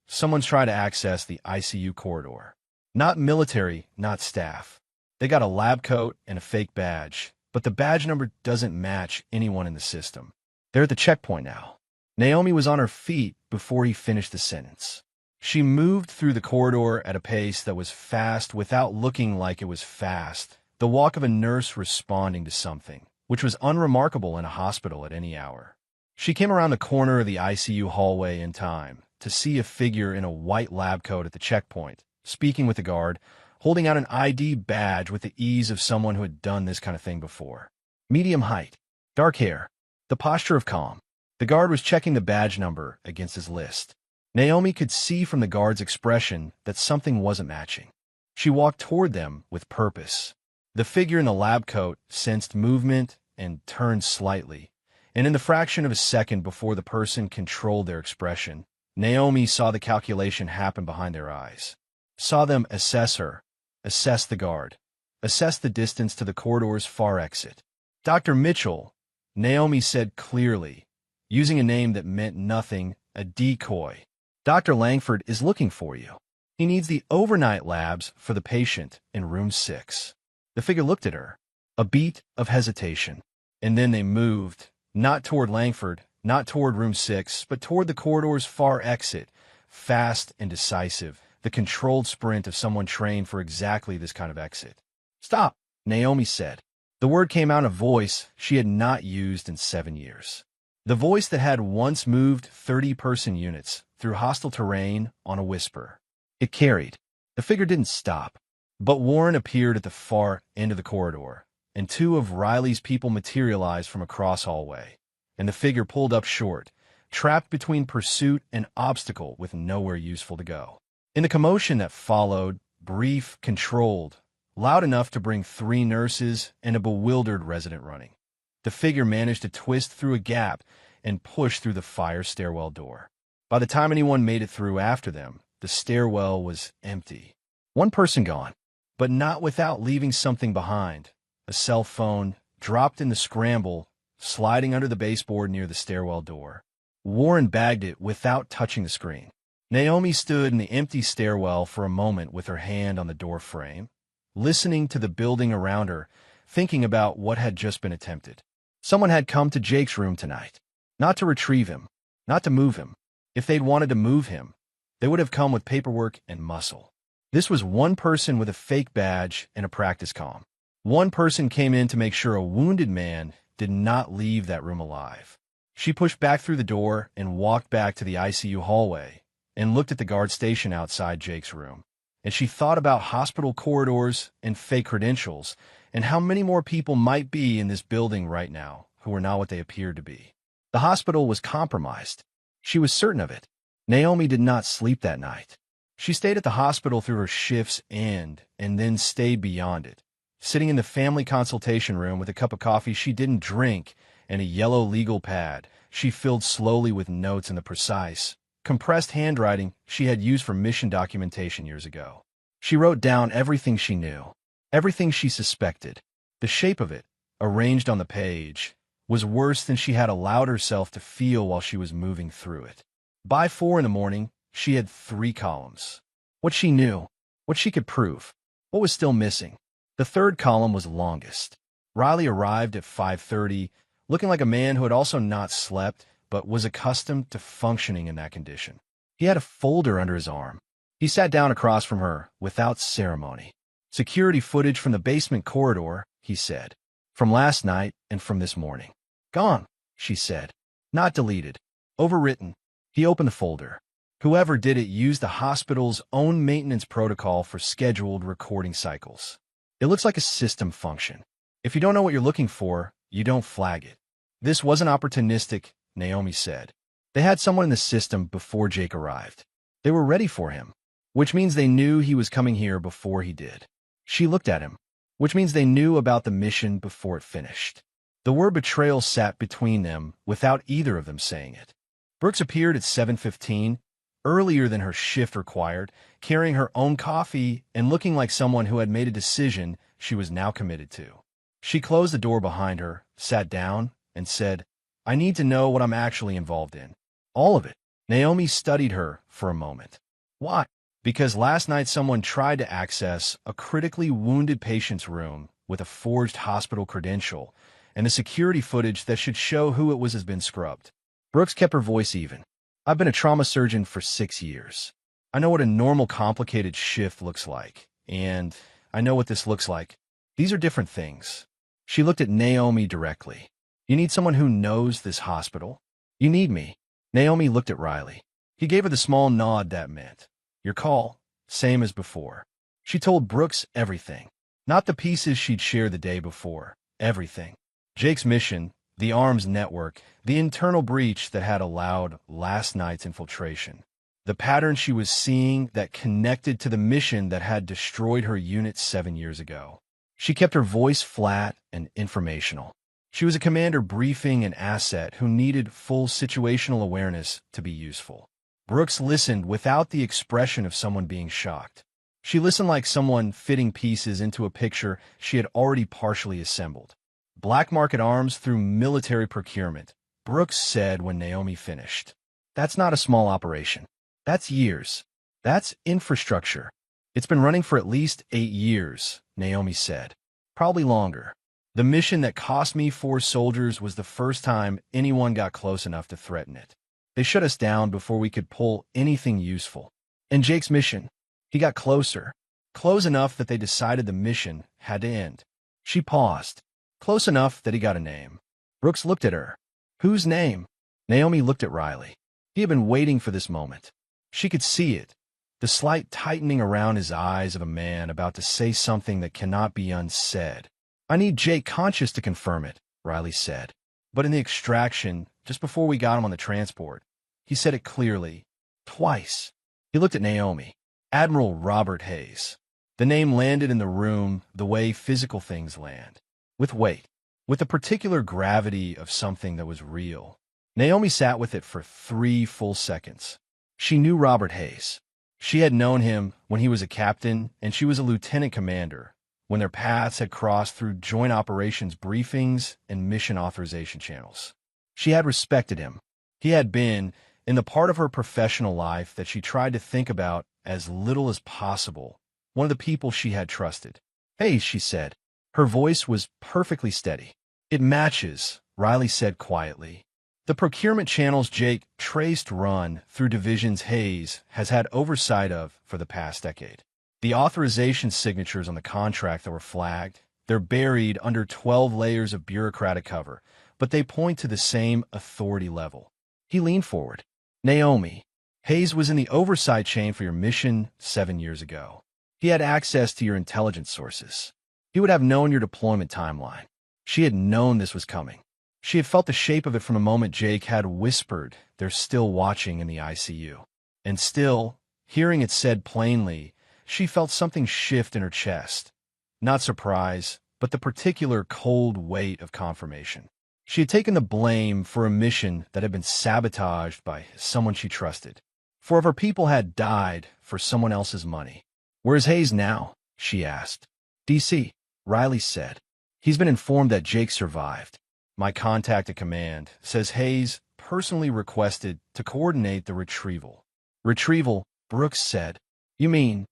"Someone's trying to access the ICU corridor. Not military, not staff. They got a lab coat and a fake badge, but the badge number doesn't match anyone in the system. They're at the checkpoint now." Naomi was on her feet before he finished the sentence. She moved through the corridor at a pace that was fast without looking like it was fast, the walk of a nurse responding to something, which was unremarkable in a hospital at any hour. She came around the corner of the ICU hallway in time to see a figure in a white lab coat at the checkpoint, speaking with the guard, holding out an ID badge with the ease of someone who had done this kind of thing before. Medium height, dark hair, the posture of calm. The guard was checking the badge number against his list. Naomi could see from the guard's expression that something wasn't matching. She walked toward them with purpose. The figure in the lab coat sensed movement and turned slightly, and in the fraction of a second before the person controlled their expression, Naomi saw the calculation happen behind their eyes. Saw them assess her, assess the guard, assess the distance to the corridor's far exit. "Dr. Mitchell," Naomi said clearly, using a name that meant nothing, a decoy. "Dr. Langford is looking for you. He needs the overnight labs for the patient in room 6. The figure looked at her, a beat of hesitation, and then they moved, not toward Langford, not toward room 6, but toward the corridor's far exit, fast and decisive, the controlled sprint of someone trained for exactly this kind of exit. "Stop," Naomi said. The word came out in a voice she had not used in 7 years. The voice that had once moved 30-person units through hostile terrain on a whisper. It carried. The figure didn't stop, but Warren appeared at the far end of the corridor, and 2 of Riley's people materialized from across hallway, and the figure pulled up short, trapped between pursuit and obstacle with nowhere useful to go. In the commotion that followed, brief, controlled, loud enough to bring 3 nurses and a bewildered resident running, the figure managed to twist through a gap and push through the fire stairwell door. By the time anyone made it through after them, the stairwell was empty. One person gone, but not without leaving something behind. A cell phone, dropped in the scramble, sliding under the baseboard near the stairwell door. Warren bagged it without touching the screen. Naomi stood in the empty stairwell for a moment with her hand on the door frame, listening to the building around her, thinking about what had just been attempted. Someone had come to Jake's room tonight. Not to retrieve him, not to move him. If they'd wanted to move him, they would have come with paperwork and muscle. This was one person with a fake badge and a practice comm. One person came in to make sure a wounded man did not leave that room alive. She pushed back through the door and walked back to the ICU hallway and looked at the guard station outside Jake's room. And she thought about hospital corridors and fake credentials and how many more people might be in this building right now who were not what they appeared to be. The hospital was compromised. She was certain of it. Naomi did not sleep that night. She stayed at the hospital through her shift's end and then stayed beyond it. Sitting in the family consultation room with a cup of coffee she didn't drink and a yellow legal pad, she filled slowly with notes in the precise, compressed handwriting she had used for mission documentation years ago. She wrote down everything she knew, everything she suspected. The shape of it, arranged on the page, was worse than she had allowed herself to feel while she was moving through it. By 4 in the morning, she had 3 columns. What she knew, what she could prove, what was still missing. The third column was longest. Riley arrived at 5:30, looking like a man who had also not slept, but was accustomed to functioning in that condition. He had a folder under his arm. He sat down across from her, without ceremony. "Security footage from the basement corridor," he said. "From last night and from this morning." "Gone," she said. "Not deleted. Overwritten." He opened the folder. Whoever did it used the hospital's own maintenance protocol for scheduled recording cycles. It looks like a system function. If you don't know what you're looking for, you don't flag it. This wasn't opportunistic, Naomi said. They had someone in the system before Jake arrived. They were ready for him, which means they knew he was coming here before he did. She looked at him, which means they knew about the mission before it finished. The word betrayal sat between them without either of them saying it. Brooks appeared at 7:15, earlier than her shift required, carrying her own coffee and looking like someone who had made a decision she was now committed to. She closed the door behind her, sat down, and said, "I need to know what I'm actually involved in. All of it." Naomi studied her for a moment. "Why?" "Because last night someone tried to access a critically wounded patient's room with a forged hospital credential, and the security footage that should show who it was has been scrubbed." Brooks kept her voice even. "I've been a trauma surgeon for 6 years. I know what a normal complicated shift looks like, and I know what this looks like. These are different things." She looked at Naomi directly. "You need someone who knows this hospital? You need me." Naomi looked at Riley. He gave her the small nod that meant, "Your call, same as before." She told Brooks everything. Not the pieces she'd shared the day before. Everything. Jake's mission, the arms network, the internal breach that had allowed last night's infiltration. The pattern she was seeing that connected to the mission that had destroyed her unit 7 years ago. She kept her voice flat and informational. She was a commander briefing an asset who needed full situational awareness to be useful. Brooks listened without the expression of someone being shocked. She listened like someone fitting pieces into a picture she had already partially assembled. "Black market arms through military procurement," Brooks said when Naomi finished. "That's not a small operation. That's years. That's infrastructure. It's been running for at least 8 years, Naomi said. Probably longer. The mission that cost me 4 soldiers was the first time anyone got close enough to threaten it. They shut us down before we could pull anything useful. And Jake's mission, he got closer. Close enough that they decided the mission had to end." She paused. "Close enough that he got a name." Brooks looked at her. "Whose name?" Naomi looked at Riley. He had been waiting for this moment. She could see it, the slight tightening around his eyes of a man about to say something that cannot be unsaid. "I need Jake Conscious to confirm it," Riley said. But in the extraction, just before we got him on the transport, he said it clearly, twice. He looked at Naomi. "Admiral Robert Hayes." The name landed in the room the way physical things land. With weight. With the particular gravity of something that was real. Naomi sat with it for 3 full seconds. She knew Robert Hayes. She had known him when he was a captain and she was a lieutenant commander, when their paths had crossed through joint operations briefings and mission authorization channels. She had respected him. He had been, in the part of her professional life that she tried to think about as little as possible, one of the people she had trusted. "Hey," she said. Her voice was perfectly steady. "It matches," Riley said quietly. The procurement channels Jake traced run through divisions Hayes has had oversight of for the past decade. The authorization signatures on the contract that were flagged, they're buried under 12 layers of bureaucratic cover, but they point to the same authority level. He leaned forward. "Naomi, Hayes was in the oversight chain for your mission 7 years ago. He had access to your intelligence sources. He would have known your deployment timeline. She had known this was coming. She had felt the shape of it from the moment Jake had whispered they're still watching in the ICU. And still, hearing it said plainly, she felt something shift in her chest. Not surprise, but the particular cold weight of confirmation. She had taken the blame for a mission that had been sabotaged by someone she trusted. 4 of her people had died for someone else's money. "Where's Hayes now?" she asked. "DC," Riley said. "He's been informed that Jake survived. My contact at command says Hayes personally requested to coordinate the retrieval." "Retrieval," Brooks said. "You mean?"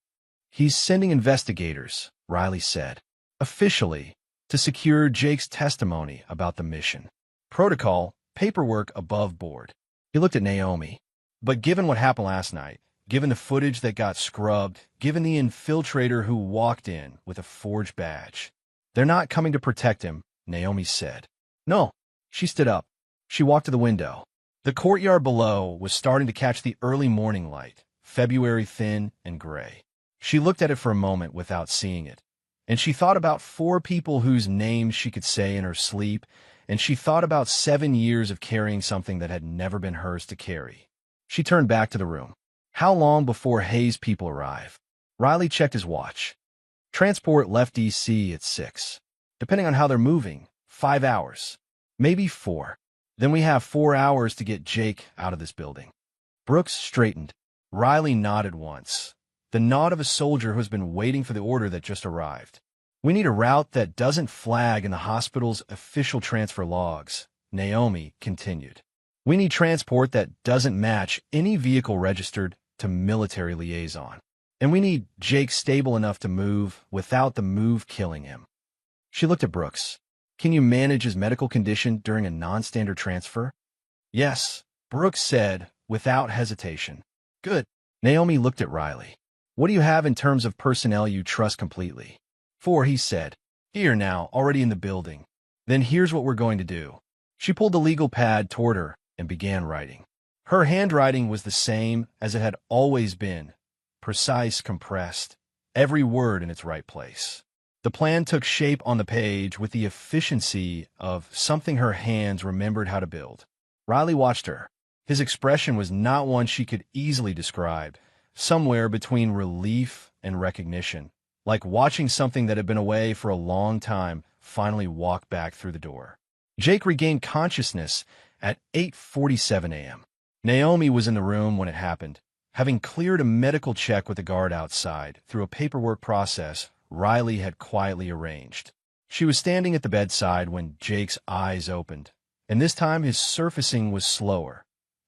"He's sending investigators," Riley said. "Officially, to secure Jake's testimony about the mission. Protocol, paperwork above board." He looked at Naomi. "But given what happened last night, given the footage that got scrubbed, given the infiltrator who walked in with a forged badge, they're not coming to protect him," Naomi said. "No." She stood up. She walked to the window. The courtyard below was starting to catch the early morning light, February thin and gray. She looked at it for a moment without seeing it, and she thought about 4 people whose names she could say in her sleep, and she thought about 7 years of carrying something that had never been hers to carry. She turned back to the room. How long before Hayes' people arrive? Riley checked his watch. Transport left DC at 6. Depending on how they're moving, 5 hours. Maybe 4. Then we have 4 hours to get Jake out of this building. Brooks straightened. Riley nodded once. The nod of a soldier who has been waiting for the order that just arrived. "We need a route that doesn't flag in the hospital's official transfer logs," Naomi continued. "We need transport that doesn't match any vehicle registered to military liaison. And we need Jake stable enough to move without the move killing him." She looked at Brooks. "Can you manage his medical condition during a non-standard transfer?" "Yes," Brooks said without hesitation. "Good." Naomi looked at Riley. "What do you have in terms of personnel you trust completely?" 4, he said. "Here now, already in the building. Then here's what we're going to do." She pulled the legal pad toward her and began writing. Her handwriting was the same as it had always been, precise, compressed, every word in its right place. The plan took shape on the page with the efficiency of something her hands remembered how to build. Riley watched her. His expression was not one she could easily describe, somewhere between relief and recognition, like watching something that had been away for a long time finally walk back through the door. Jake regained consciousness at 8:47 a.m. Naomi was in the room when it happened, having cleared a medical check with the guard outside through a paperwork process Riley had quietly arranged. She was standing at the bedside when Jake's eyes opened, and this time his surfacing was slower,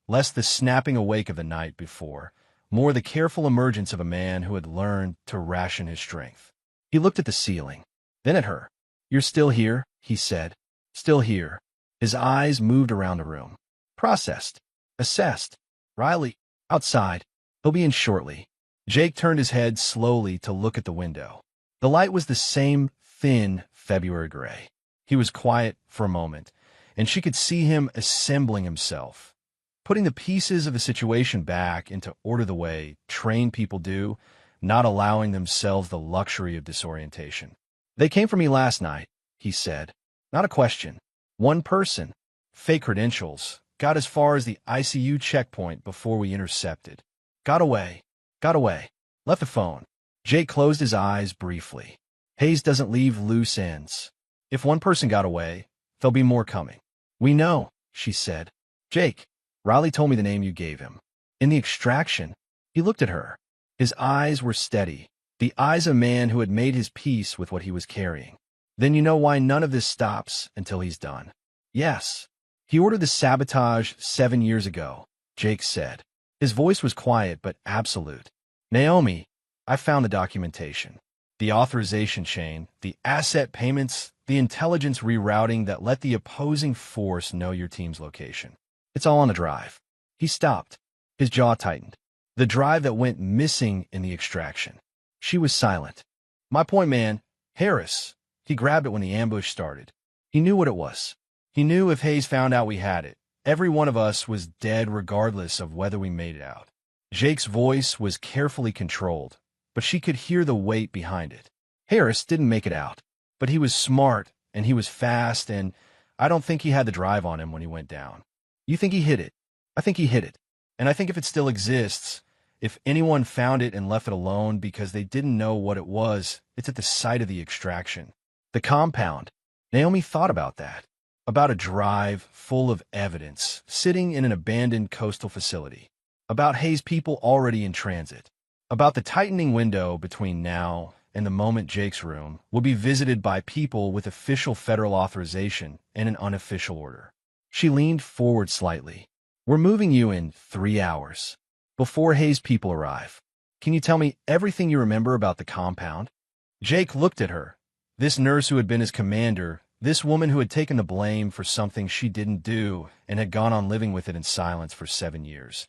less the snapping awake of the night before, more the careful emergence of a man who had learned to ration his strength. He looked at the ceiling, then at her. "You're still here," he said. "Still here." His eyes moved around the room. "Processed. Assessed. Riley, outside. He'll be in shortly." Jake turned his head slowly to look at the window. The light was the same thin February gray. He was quiet for a moment, and she could see him assembling himself, putting the pieces of the situation back into order the way trained people do, not allowing themselves the luxury of disorientation. "They came for me last night," he said. "Not a question. One person. Fake credentials. Got as far as the ICU checkpoint before we intercepted. Got away. Left the phone." Jake closed his eyes briefly. "Hayes doesn't leave loose ends. If one person got away, there'll be more coming." "We know," she said. "Jake, Riley told me the name you gave him. In the extraction." He looked at her. His eyes were steady, the eyes of a man who had made his peace with what he was carrying. Then you know why none of this stops until he's done. Yes. He ordered the sabotage 7 years ago, Jake said. His voice was quiet but absolute. Naomi, I found the documentation. The authorization chain, the asset payments, the intelligence rerouting that let the opposing force know your team's location. It's all on the drive. He stopped. His jaw tightened. The drive that went missing in the extraction. She was silent. My point, man, Harris. He grabbed it when the ambush started. He knew what it was. He knew if Hayes found out we had it, every one of us was dead regardless of whether we made it out. Jake's voice was carefully controlled, but she could hear the weight behind it. Harris didn't make it out, but he was smart, and he was fast, and I don't think he had the drive on him when he went down. You think he hid it? I think he hid it. And I think if it still exists, if anyone found it and left it alone because they didn't know what it was, it's at the site of the extraction. The compound. Naomi thought about that. About a drive full of evidence, sitting in an abandoned coastal facility. About Hayes' people already in transit. About the tightening window between now and the moment Jake's room will be visited by people with official federal authorization and an unofficial order. She leaned forward slightly. We're moving you in 3 hours. Before Hayes' people arrive. Can you tell me everything you remember about the compound? Jake looked at her. This nurse who had been his commander, this woman who had taken the blame for something she didn't do and had gone on living with it in silence for 7 years.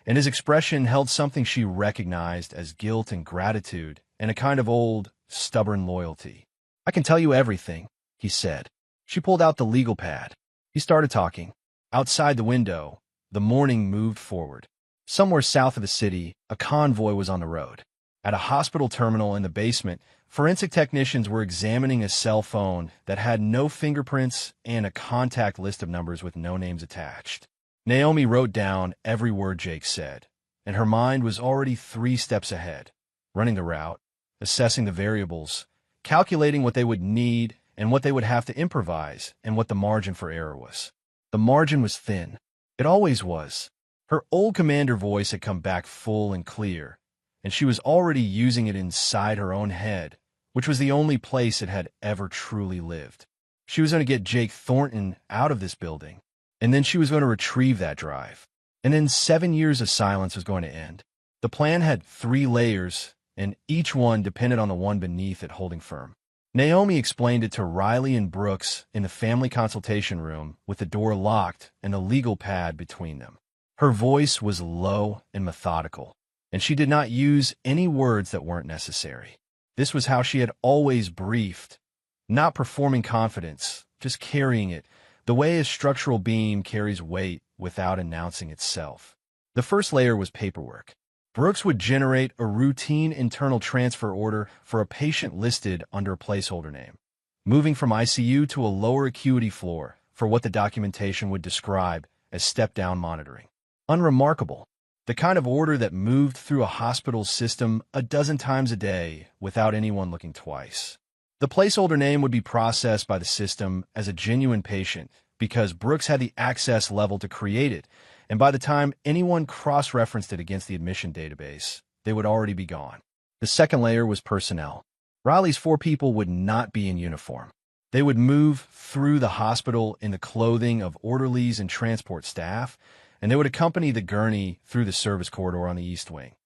And his expression held something she recognized as guilt and gratitude and a kind of old, stubborn loyalty. I can tell you everything, he said. She pulled out the legal pad. He started talking. Outside the window, the morning moved forward. Somewhere south of the city, a convoy was on the road. At a hospital terminal in the basement, forensic technicians were examining a cell phone that had no fingerprints and a contact list of numbers with no names attached. Naomi wrote down every word Jake said, and her mind was already 3 steps ahead, running the route, assessing the variables, calculating what they would need and what they would have to improvise and what the margin for error was. The margin was thin. It always was. Her old commander voice had come back full and clear, and she was already using it inside her own head, which was the only place it had ever truly lived. She was going to get Jake Thornton out of this building, and then she was going to retrieve that drive. And then 7 years of silence was going to end. The plan had 3 layers, and each one depended on the one beneath it holding firm. Naomi explained it to Riley and Brooks in the family consultation room with the door locked and the legal pad between them. Her voice was low and methodical, and she did not use any words that weren't necessary. This was how she had always briefed, not performing confidence, just carrying it, the way a structural beam carries weight without announcing itself. The first layer was paperwork. Brooks would generate a routine internal transfer order for a patient listed under a placeholder name, moving from ICU to a lower acuity floor for what the documentation would describe as step-down monitoring. Unremarkable. The kind of order that moved through a hospital's system a dozen times a day without anyone looking twice. The placeholder name would be processed by the system as a genuine patient because Brooks had the access level to create it, and by the time anyone cross-referenced it against the admission database, they would already be gone. The second layer was personnel. Riley's 4 people would not be in uniform. They would move through the hospital in the clothing of orderlies and transport staff, and they would accompany the gurney through the service corridor on the east wing.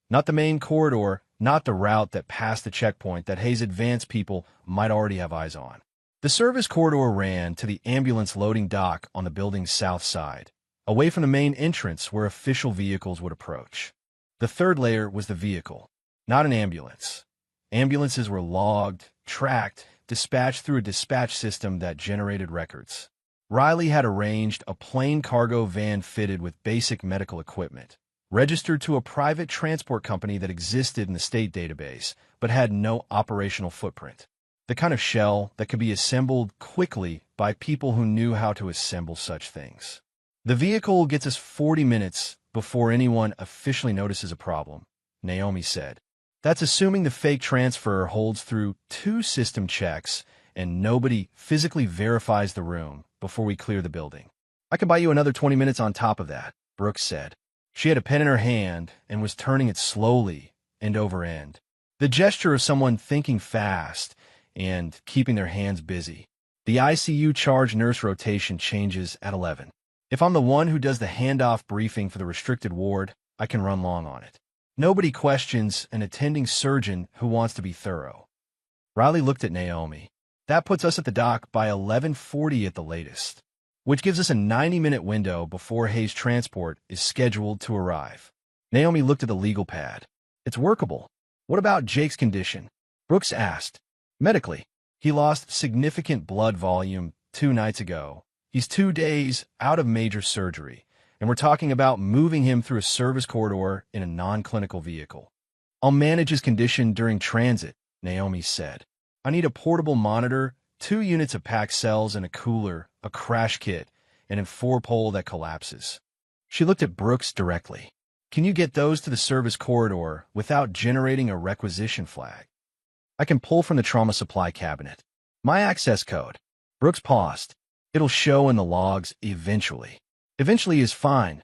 Not the main corridor, not the route that passed the checkpoint that Hayes' advanced people might already have eyes on. The service corridor ran to the ambulance loading dock on the building's south side, away from the main entrance where official vehicles would approach. The third layer was the vehicle, not an ambulance. Ambulances were logged, tracked, dispatched through a dispatch system that generated records. Riley had arranged a plain cargo van fitted with basic medical equipment, registered to a private transport company that existed in the state database, but had no operational footprint. The kind of shell that could be assembled quickly by people who knew how to assemble such things. The vehicle gets us 40 minutes before anyone officially notices a problem, Naomi said. That's assuming the fake transfer holds through 2 system checks and nobody physically verifies the room before we clear the building. I can buy you another 20 minutes on top of that, Brooks said. She had a pen in her hand and was turning it slowly, and over end. The gesture of someone thinking fast and keeping their hands busy. The ICU charge nurse rotation changes at 11. If I'm the one who does the handoff briefing for the restricted ward, I can run long on it. Nobody questions an attending surgeon who wants to be thorough. Riley looked at Naomi. That puts us at the dock by 11:40 at the latest, which gives us a 90-minute window before Hayes' transport is scheduled to arrive. Naomi looked at the legal pad. It's workable. What about Jake's condition? Brooks asked. Medically, he lost significant blood volume 2 nights ago. He's 2 days out of major surgery, and we're talking about moving him through a service corridor in a non-clinical vehicle. I'll manage his condition during transit, Naomi said. I need a portable monitor, 2 units of packed cells and a cooler, a crash kit, and a 4-pole that collapses. She looked at Brooks directly. Can you get those to the service corridor without generating a requisition flag? I can pull from the trauma supply cabinet. My access code. Brooks paused. It'll show in the logs eventually. Eventually is fine,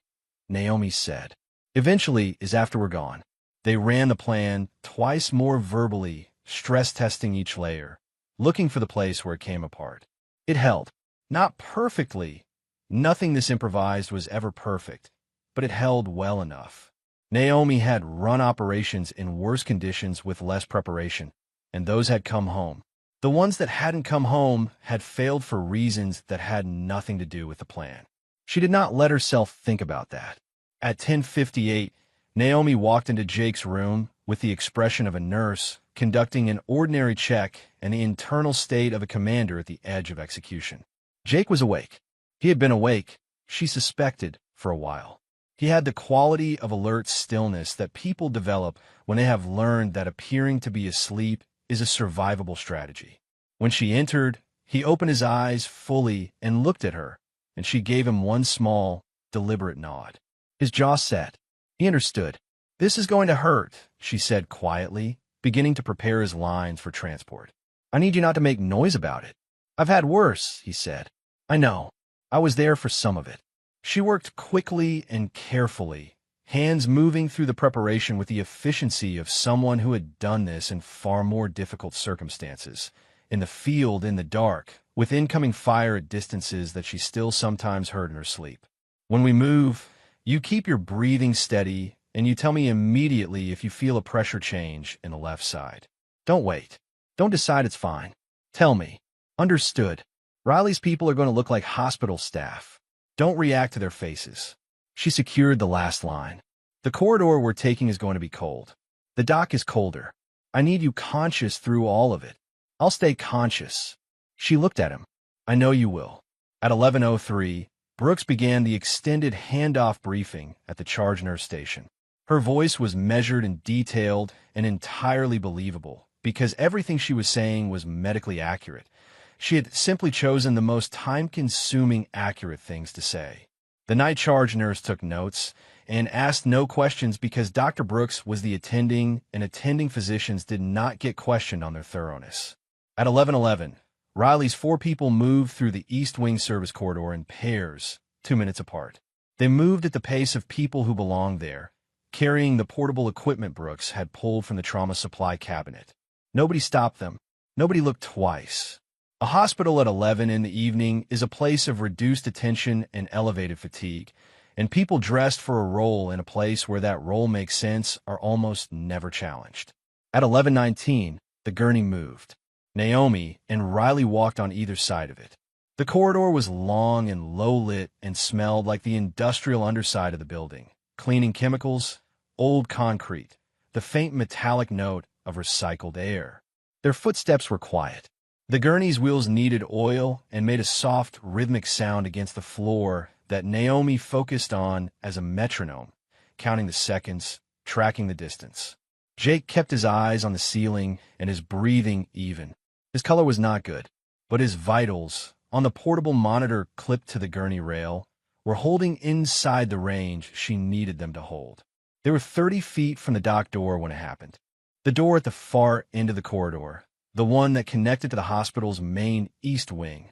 Naomi said. Eventually is after we're gone. They ran the plan twice more verbally, stress testing each layer, looking for the place where it came apart. It held. Not perfectly. Nothing this improvised was ever perfect, but it held well enough. Naomi had run operations in worse conditions with less preparation, and those had come home. The ones that hadn't come home had failed for reasons that had nothing to do with the plan. She did not let herself think about that. At 10:58, Naomi walked into Jake's room with the expression of a nurse conducting an ordinary check and the internal state of a commander at the edge of execution. Jake was awake. He had been awake, she suspected, for a while. He had the quality of alert stillness that people develop when they have learned that appearing to be asleep is a survivable strategy. When she entered, he opened his eyes fully and looked at her, and she gave him one small, deliberate nod. His jaw set. He understood. This is going to hurt, she said quietly, beginning to prepare his lines for transport. I need you not to make noise about it. I've had worse, he said. I know. I was there for some of it. She worked quickly and carefully, hands moving through the preparation with the efficiency of someone who had done this in far more difficult circumstances, in the field, in the dark, with incoming fire at distances that she still sometimes heard in her sleep. When we move, you keep your breathing steady, and you tell me immediately if you feel a pressure change in the left side. Don't wait. Don't decide it's fine. Tell me. Understood. Riley's people are going to look like hospital staff. Don't react to their faces. She secured the last line. The corridor we're taking is going to be cold. The dock is colder. I need you conscious through all of it. I'll stay conscious. She looked at him. I know you will. At 11:03, Brooks began the extended handoff briefing at the charge nurse station. Her voice was measured and detailed and entirely believable because everything she was saying was medically accurate. She had simply chosen the most time-consuming, accurate things to say. The night charge nurse took notes and asked no questions because Dr. Brooks was the attending, and attending physicians did not get questioned on their thoroughness. At 11:11, Riley's 4 people moved through the East Wing service corridor in pairs, 2 minutes apart. They moved at the pace of people who belonged there, carrying the portable equipment Brooks had pulled from the trauma supply cabinet. Nobody stopped them. Nobody looked twice. A hospital at 11 in the evening is a place of reduced attention and elevated fatigue, and people dressed for a role in a place where that role makes sense are almost never challenged. At 11:19, the gurney moved. Naomi and Riley walked on either side of it. The corridor was long and low-lit and smelled like the industrial underside of the building, cleaning chemicals, old concrete, the faint metallic note of recycled air. Their footsteps were quiet. The gurney's wheels needed oil and made a soft, rhythmic sound against the floor that Naomi focused on as a metronome, counting the seconds, tracking the distance. Jake kept his eyes on the ceiling and his breathing even. His color was not good, but his vitals, on the portable monitor clipped to the gurney rail, were holding inside the range she needed them to hold. They were 30 feet from the dock door when it happened. The door at the far end of the corridor, the one that connected to the hospital's main east wing,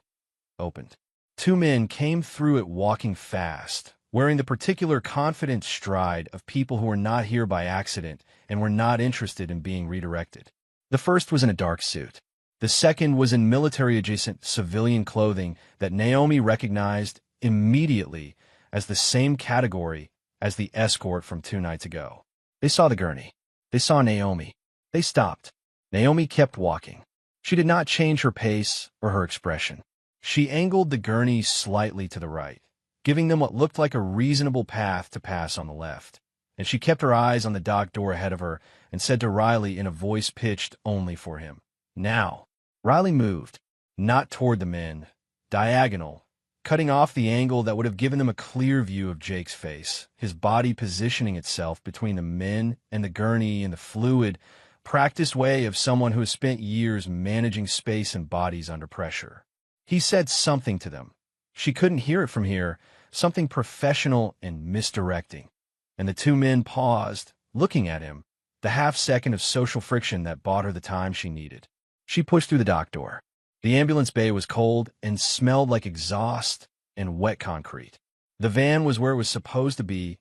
opened. 2 men came through it walking fast, wearing the particular confident stride of people who were not here by accident and were not interested in being redirected. The first was in a dark suit. The second was in military-adjacent civilian clothing that Naomi recognized immediately as the same category as the escort from 2 nights ago. They saw the gurney. They saw Naomi. They stopped. Naomi kept walking. She did not change her pace or her expression. She angled the gurney slightly to the right, giving them what looked like a reasonable path to pass on the left. And she kept her eyes on the dock door ahead of her and said to Riley in a voice pitched only for him, "Now." Riley moved, not toward the men, diagonal, cutting off the angle that would have given them a clear view of Jake's face, his body positioning itself between the men and the gurney in the fluid, practiced way of someone who has spent years managing space and bodies under pressure. He said something to them. She couldn't hear it from here, something professional and misdirecting. And the 2 men paused, looking at him, the half-second of social friction that bought her the time she needed. She pushed through the dock door. The ambulance bay was cold and smelled like exhaust and wet concrete. The van was where it was supposed to be,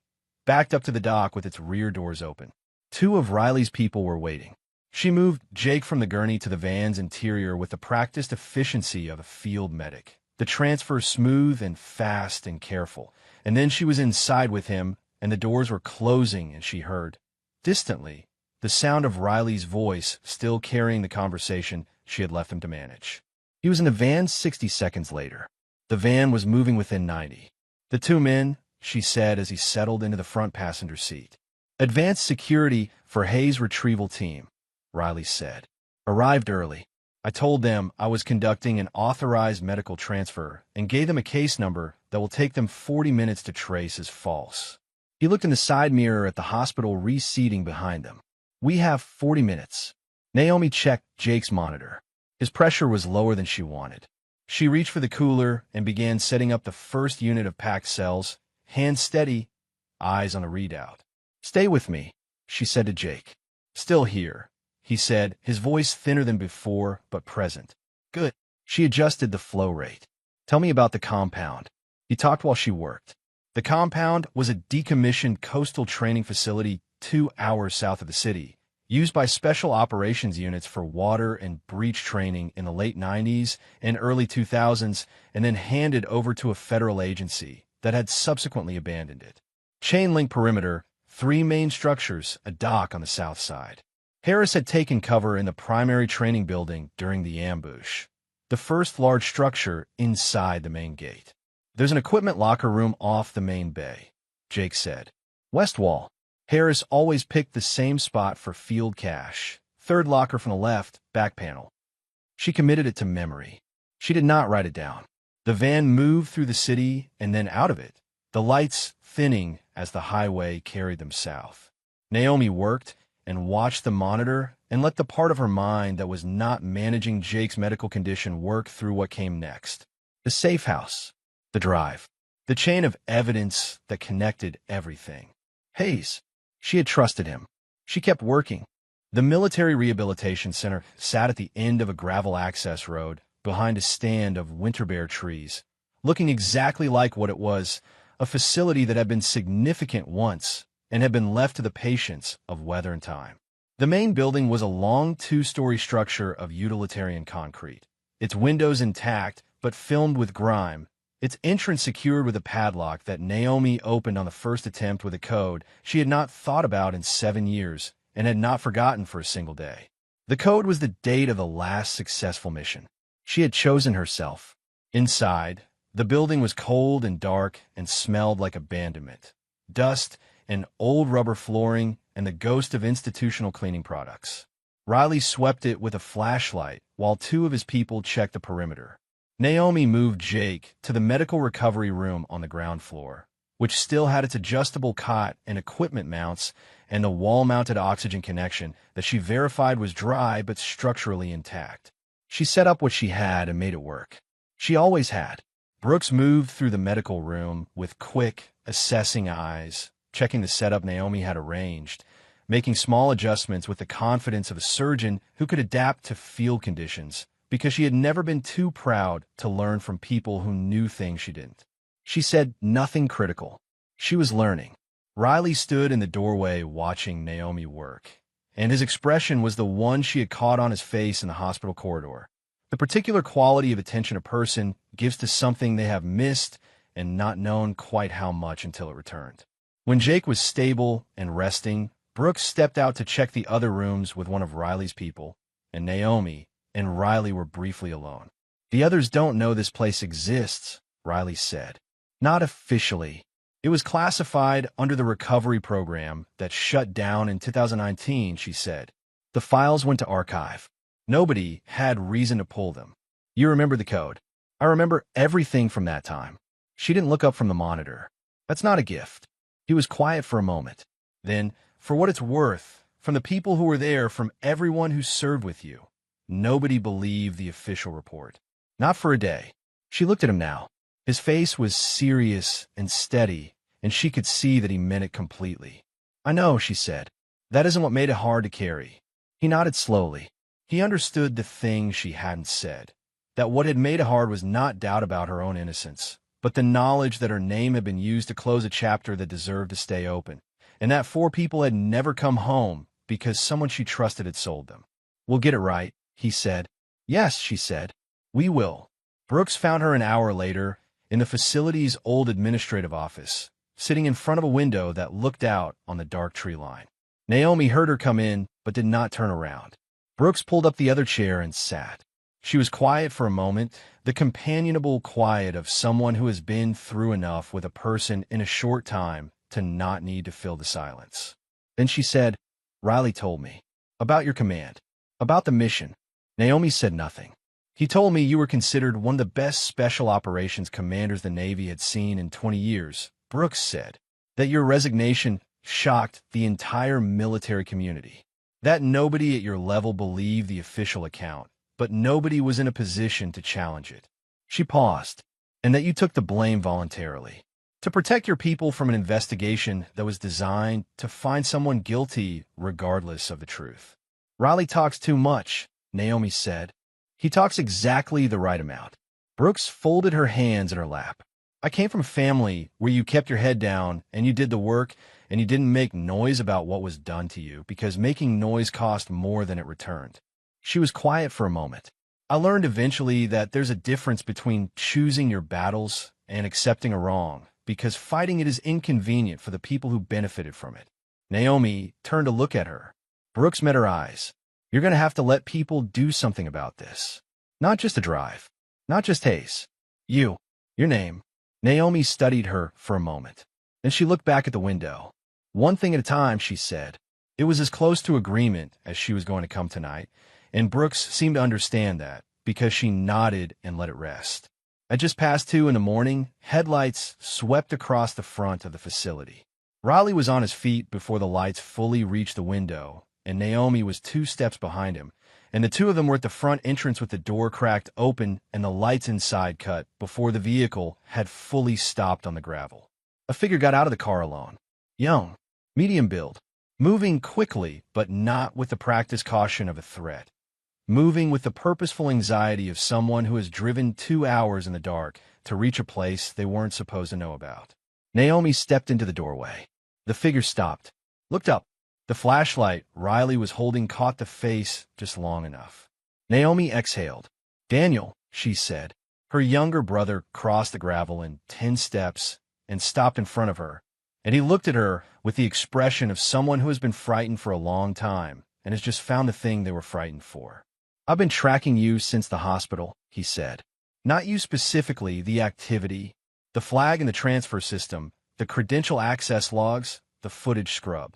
backed up to the dock with its rear doors open. 2 of Riley's people were waiting. She moved Jake from the gurney to the van's interior with the practiced efficiency of a field medic. The transfer smooth and fast and careful. And then she was inside with him, and the doors were closing, and she heard, distantly, the sound of Riley's voice still carrying the conversation she had left him to manage. He was in the van 60 seconds later. The van was moving within 90. The 2 men, she said as he settled into the front passenger seat. Advanced security for Hayes' retrieval team, Riley said. Arrived early. I told them I was conducting an authorized medical transfer and gave them a case number that will take them 40 minutes to trace as false. He looked in the side mirror at the hospital reseating behind them. We have 40 minutes. Naomi checked Jake's monitor. His pressure was lower than she wanted. She reached for the cooler and began setting up the first unit of packed cells, hands steady, eyes on the readout. "Stay with me," she said to Jake. "Still here," he said, his voice thinner than before, but present. "Good." She adjusted the flow rate. "Tell me about the compound." He talked while she worked. The compound was a decommissioned coastal training facility 2 hours south of the city, used by special operations units for water and breach training in the late 90s and early 2000s, and then handed over to a federal agency that had subsequently abandoned it. Chain link perimeter, 3 main structures, a dock on the south side. Harris had taken cover in the primary training building during the ambush, the first large structure inside the main gate. "There's an equipment locker room off the main bay," Jake said. "West wall." Harris always picked the same spot for field cache. 3rd locker from the left, back panel. She committed it to memory. She did not write it down. The van moved through the city and then out of it, the lights thinning as the highway carried them south. Naomi worked and watched the monitor and let the part of her mind that was not managing Jake's medical condition work through what came next. The safe house, the drive, the chain of evidence that connected everything. Hayes. She had trusted him. She kept working. The Military Rehabilitation Center sat at the end of a gravel access road behind a stand of winterbear trees, looking exactly like what it was, a facility that had been significant once and had been left to the patience of weather and time. The main building was a long 2-story structure of utilitarian concrete, its windows intact but filmed with grime, its entrance secured with a padlock that Naomi opened on the first attempt with a code she had not thought about in 7 years and had not forgotten for a single day. The code was the date of the last successful mission. She had chosen herself. Inside, the building was cold and dark and smelled like abandonment, dust and old rubber flooring and the ghost of institutional cleaning products. Riley swept it with a flashlight while 2 of his people checked the perimeter. Naomi moved Jake to the medical recovery room on the ground floor, which still had its adjustable cot and equipment mounts and the wall-mounted oxygen connection that she verified was dry but structurally intact. She set up what she had and made it work. She always had. Brooks moved through the medical room with quick, assessing eyes, checking the setup Naomi had arranged, making small adjustments with the confidence of a surgeon who could adapt to field conditions, because she had never been too proud to learn from people who knew things she didn't. She said nothing critical, She was learning. Riley stood in the doorway watching Naomi work, and his expression was the one she had caught on his face in the hospital corridor. The particular quality of attention a person gives to something they have missed and not known quite how much until it returned. When Jake was stable and resting, Brooks stepped out to check the other rooms with one of Riley's people, and Naomi and Riley were briefly alone. "The others don't know this place exists," Riley said. "Not officially. It was classified under the recovery program that shut down in 2019, she said. The files went to archive. Nobody had reason to pull them. You remember the code. I remember everything from that time." She didn't look up from the monitor. "That's not a gift." He was quiet for a moment. Then, "For what it's worth, from the people who were there, from everyone who served with you, nobody believed the official report. Not for a day." She looked at him now. His face was serious and steady, and she could see that he meant it completely. "I know," she said. "That isn't what made it hard to carry." He nodded slowly. He understood the thing she hadn't said, that what had made it hard was not doubt about her own innocence, but the knowledge that her name had been used to close a chapter that deserved to stay open, and that 4 people had never come home because someone she trusted had sold them. "We'll get it right," he said. "Yes," she said. "We will." Brooks found her an hour later in the facility's old administrative office, sitting in front of a window that looked out on the dark tree line. Naomi heard her come in, but did not turn around. Brooks pulled up the other chair and sat. She was quiet for a moment, the companionable quiet of someone who has been through enough with a person in a short time to not need to fill the silence. Then she said, "Riley told me. About your command. About the mission." Naomi said nothing. "He told me you were considered one of the best special operations commanders the Navy had seen in 20 years, Brooks said. That your resignation shocked the entire military community. That nobody at your level believed the official account, but nobody was in a position to challenge it." She paused. "And that you took the blame voluntarily. To protect your people from an investigation that was designed to find someone guilty regardless of the truth." "Riley talks too much," Naomi said. "He talks exactly the right amount." Brooks folded her hands in her lap. "I came from a family where you kept your head down and you did the work and you didn't make noise about what was done to you because making noise cost more than it returned." She was quiet for a moment. "I learned eventually that there's a difference between choosing your battles and accepting a wrong, because fighting it is inconvenient for the people who benefited from it." Naomi turned to look at her. Brooks met her eyes. "You're going to have to let people do something about this. Not just a drive. Not just Hayes. You. Your name." Naomi studied her for a moment. Then she looked back at the window. "One thing at a time," she said. It was as close to agreement as she was going to come tonight, and Brooks seemed to understand that, because she nodded and let it rest. At just past 2 in the morning, headlights swept across the front of the facility. Riley was on his feet before the lights fully reached the window, and Naomi was 2 steps behind him, and the 2 of them were at the front entrance with the door cracked open and the lights inside cut before the vehicle had fully stopped on the gravel. A figure got out of the car alone. Young, medium build, moving quickly but not with the practiced caution of a threat. Moving with the purposeful anxiety of someone who has driven 2 hours in the dark to reach a place they weren't supposed to know about. Naomi stepped into the doorway. The figure stopped, looked up. The flashlight Riley was holding caught the face just long enough. Naomi exhaled. "Daniel," she said. Her younger brother crossed the gravel in 10 steps and stopped in front of her, and he looked at her with the expression of someone who has been frightened for a long time and has just found the thing they were frightened for. "I've been tracking you since the hospital," he said. "Not you specifically, the activity, the flag in the transfer system, the credential access logs, the footage scrub."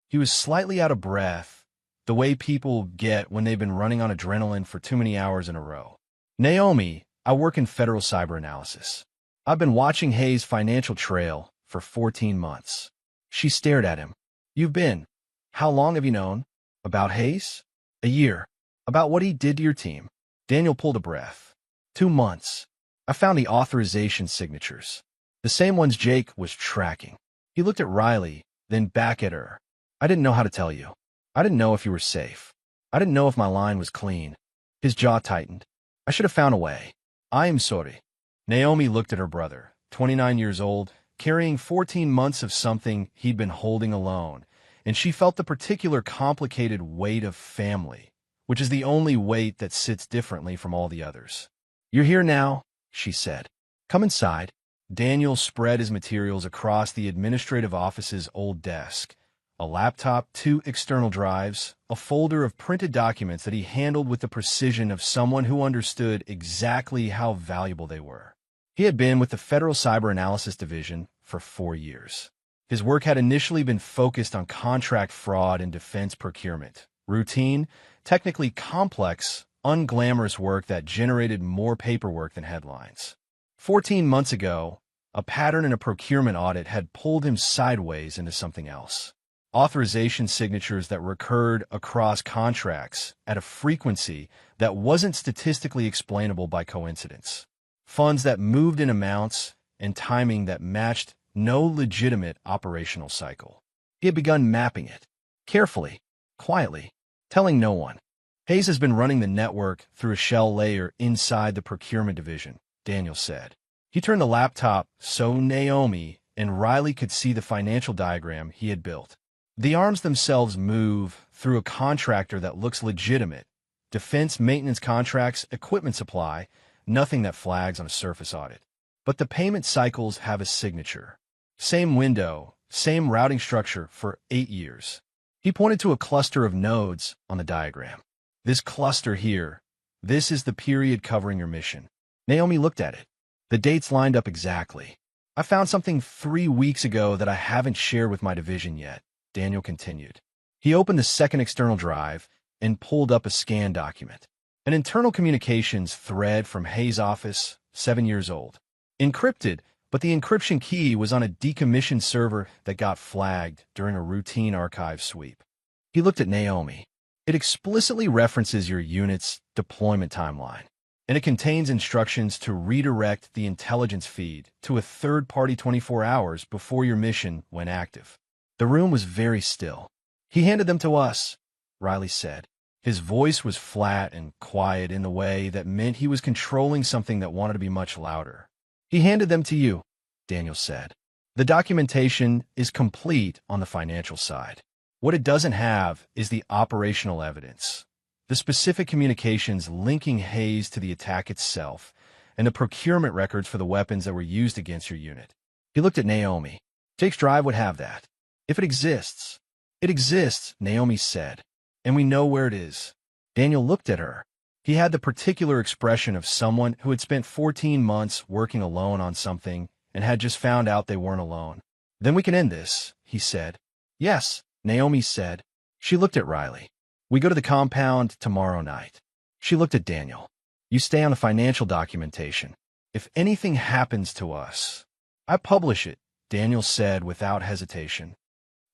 He was slightly out of breath, the way people get when they've been running on adrenaline for too many hours in a row. "Naomi, I work in federal cyber analysis. I've been watching Hayes' financial trail for 14 months. She stared at him. "You've been? How long have you known? About Hayes?" "A year." "About what he did to your team?" Daniel pulled a breath. 2 months. I found the authorization signatures. The same ones Jake was tracking. He looked at Riley, then back at her. "I didn't know how to tell you. I didn't know if you were safe. I didn't know if my line was clean." His jaw tightened. "I should have found a way. I am sorry." Naomi looked at her brother, 29 years old, carrying 14 months of something he'd been holding alone, and she felt the particular complicated weight of family, which is the only weight that sits differently from all the others. "You're here now," she said. "Come inside." Daniel spread his materials across the administrative office's old desk. A laptop, 2 external drives, a folder of printed documents that he handled with the precision of someone who understood exactly how valuable they were. He had been with the Federal Cyber Analysis Division for 4 years. His work had initially been focused on contract fraud and defense procurement, routine, technically complex, unglamorous work that generated more paperwork than headlines. 14 months ago, a pattern in a procurement audit had pulled him sideways into something else. Authorization signatures that recurred across contracts at a frequency that wasn't statistically explainable by coincidence. Funds that moved in amounts and timing that matched no legitimate operational cycle. He had begun mapping it, carefully, quietly, telling no one. Hayes has been running the network through a shell layer inside the procurement division, Daniel said. He turned the laptop so Naomi and Riley could see the financial diagram he had built. The arms themselves move through a contractor that looks legitimate. Defense maintenance contracts, equipment supply, nothing that flags on a surface audit. But the payment cycles have a signature. Same window, same routing structure for 8 years. He pointed to a cluster of nodes on the diagram. "This cluster here, this is the period covering your mission." Naomi looked at it. The dates lined up exactly. "I found something 3 weeks ago that I haven't shared with my division yet," Daniel continued. He opened the second external drive and pulled up a scanned document. An internal communications thread from Hayes' office, 7 years old. Encrypted, but the encryption key was on a decommissioned server that got flagged during a routine archive sweep. He looked at Naomi. "It explicitly references your unit's deployment timeline, and it contains instructions to redirect the intelligence feed to a third-party 24 hours before your mission went active." The room was very still. "He handed them to us," Riley said. His voice was flat and quiet in the way that meant he was controlling something that wanted to be much louder. "He handed them to you," Daniel said. "The documentation is complete on the financial side. What it doesn't have is the operational evidence, the specific communications linking Hayes to the attack itself, and the procurement records for the weapons that were used against your unit." He looked at Naomi. "Jake's drive would have that. If it exists." "It exists," Naomi said, "and we know where it is." Daniel looked at her. He had the particular expression of someone who had spent 14 months working alone on something and had just found out they weren't alone. "Then we can end this," he said. "Yes," Naomi said. She looked at Riley. "We go to the compound tomorrow night." She looked at Daniel. "You stay on the financial documentation. If anything happens to us, I publish it," Daniel said without hesitation.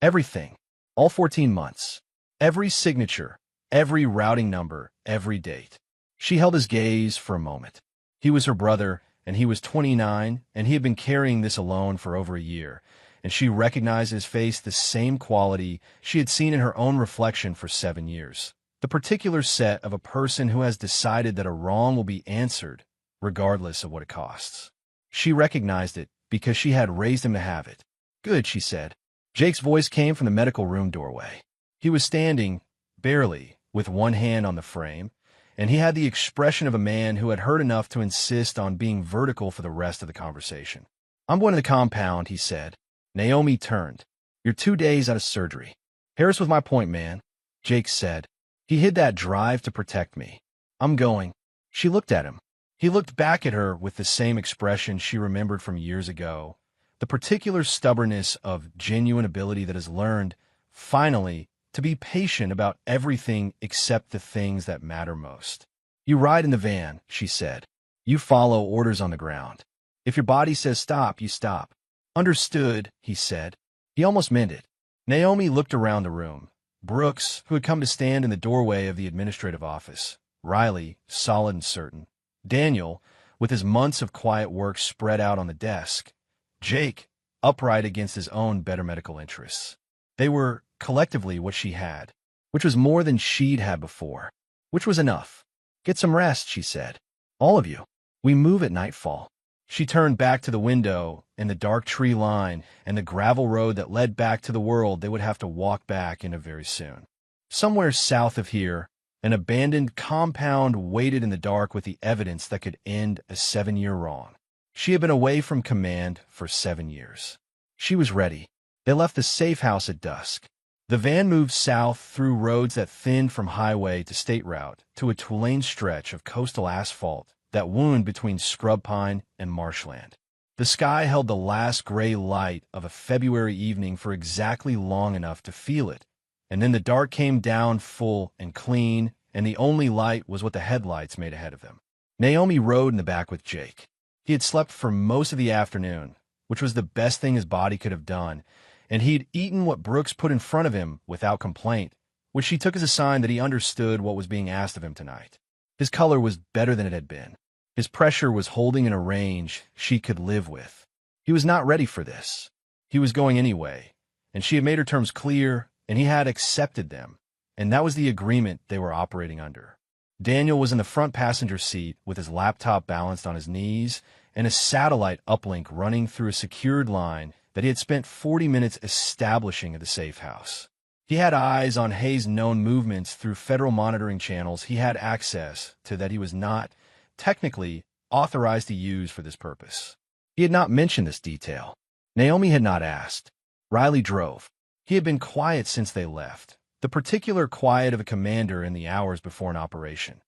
"Everything. All 14 months. Every signature. Every routing number. Every date." She held his gaze for a moment. He was her brother, and he was 29, and he had been carrying this alone for over a year, and she recognized his face the same quality she had seen in her own reflection for 7 years. The particular set of a person who has decided that a wrong will be answered, regardless of what it costs. She recognized it because she had raised him to have it. "Good," she said. Jake's voice came from the medical room doorway. He was standing, barely, with one hand on the frame, and he had the expression of a man who had heard enough to insist on being vertical for the rest of the conversation. "I'm going to the compound," he said. Naomi turned. "You're 2 days out of surgery." "Harris was my point man," Jake said. "He hid that drive to protect me. I'm going." She looked at him. He looked back at her with the same expression she remembered from years ago, the particular stubbornness of genuine ability that has learned, finally, to be patient about everything except the things that matter most. "You ride in the van," she said. "You follow orders on the ground. If your body says stop, you stop." "Understood," he said. He almost meant it. Naomi looked around the room. Brooks, who had come to stand in the doorway of the administrative office. Riley, solid and certain. Daniel, with his months of quiet work spread out on the desk. Jake, upright against his own better medical interests. They were, collectively, what she had, which was more than she'd had before, which was enough. "Get some rest," she said. "All of you. We move at nightfall." She turned back to the window and the dark tree line and the gravel road that led back to the world they would have to walk back into very soon. Somewhere south of here, an abandoned compound waited in the dark with the evidence that could end a 7-year wrong. She had been away from command for 7 years. She was ready. They left the safe house at dusk. The van moved south through roads that thinned from highway to state route to a two-lane stretch of coastal asphalt that wound between scrub pine and marshland. The sky held the last gray light of a February evening for exactly long enough to feel it, and then the dark came down full and clean, and the only light was what the headlights made ahead of them. Naomi rode in the back with Jake. He had slept for most of the afternoon, which was the best thing his body could have done, and he'd eaten what Brooks put in front of him without complaint, which she took as a sign that he understood what was being asked of him tonight. His color was better than it had been. His pressure was holding in a range she could live with. He was not ready for this. He was going anyway, and she had made her terms clear, and he had accepted them, and that was the agreement they were operating under. Daniel was in the front passenger seat with his laptop balanced on his knees and a satellite uplink running through a secured line that he had spent 40 minutes establishing at the safe house. He had eyes on Hayes' known movements through federal monitoring channels he had access to that he was not, technically, authorized to use for this purpose. He had not mentioned this detail. Naomi had not asked. Riley drove. He had been quiet since they left, the particular quiet of a commander in the hours before an operation.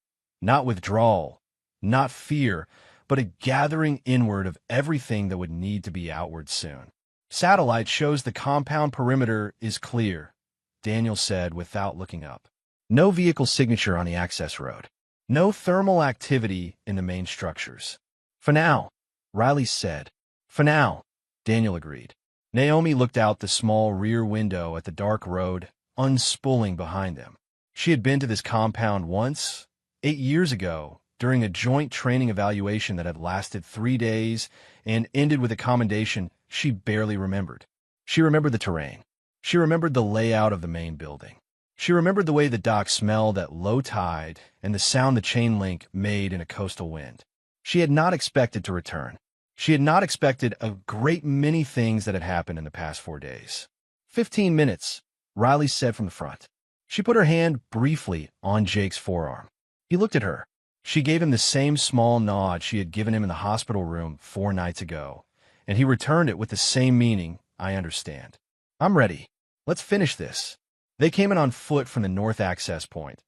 Not withdrawal, not fear, but a gathering inward of everything that would need to be outward soon. Satellite shows the compound perimeter is clear, Daniel said without looking up. No vehicle signature on the access road. No thermal activity in the main structures. For now, Riley said. For now, Daniel agreed. Naomi looked out the small rear window at the dark road unspooling behind them. She had been to this compound once, 8 years ago, during a joint training evaluation that had lasted 3 days and ended with a commendation she barely remembered. She remembered the terrain. She remembered the layout of the main building. She remembered the way the dock smelled at low tide and the sound the chain link made in a coastal wind. She had not expected to return. She had not expected a great many things that had happened in the past 4 days. 15 minutes, Riley said from the front. She put her hand briefly on Jake's forearm. He looked at her. She gave him the same small nod she had given him in the hospital room 4 nights ago, and he returned it with the same meaning, I understand. I'm ready. Let's finish this. They came in on foot from the north access point,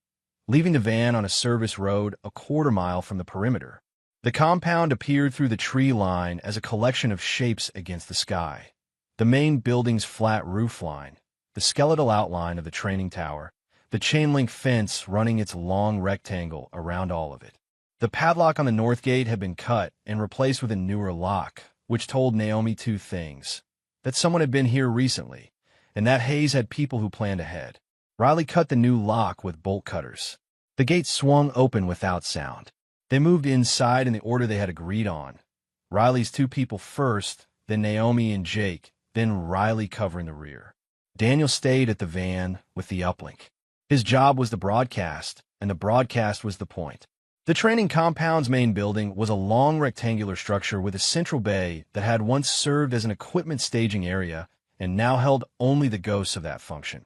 leaving the van on a service road a quarter-mile from the perimeter. The compound appeared through the tree line as a collection of shapes against the sky. The main building's flat roof line, the skeletal outline of the training tower, the chain-link fence running its long rectangle around all of it. The padlock on the north gate had been cut and replaced with a newer lock, which told Naomi 2 things: that someone had been here recently, and that Hayes had people who planned ahead. Riley cut the new lock with bolt cutters. The gate swung open without sound. They moved inside in the order they had agreed on. Riley's 2 people first, then Naomi and Jake, then Riley covering the rear. Daniel stayed at the van with the uplink. His job was the broadcast, and the broadcast was the point. The training compound's main building was a long rectangular structure with a central bay that had once served as an equipment staging area and now held only the ghosts of that function.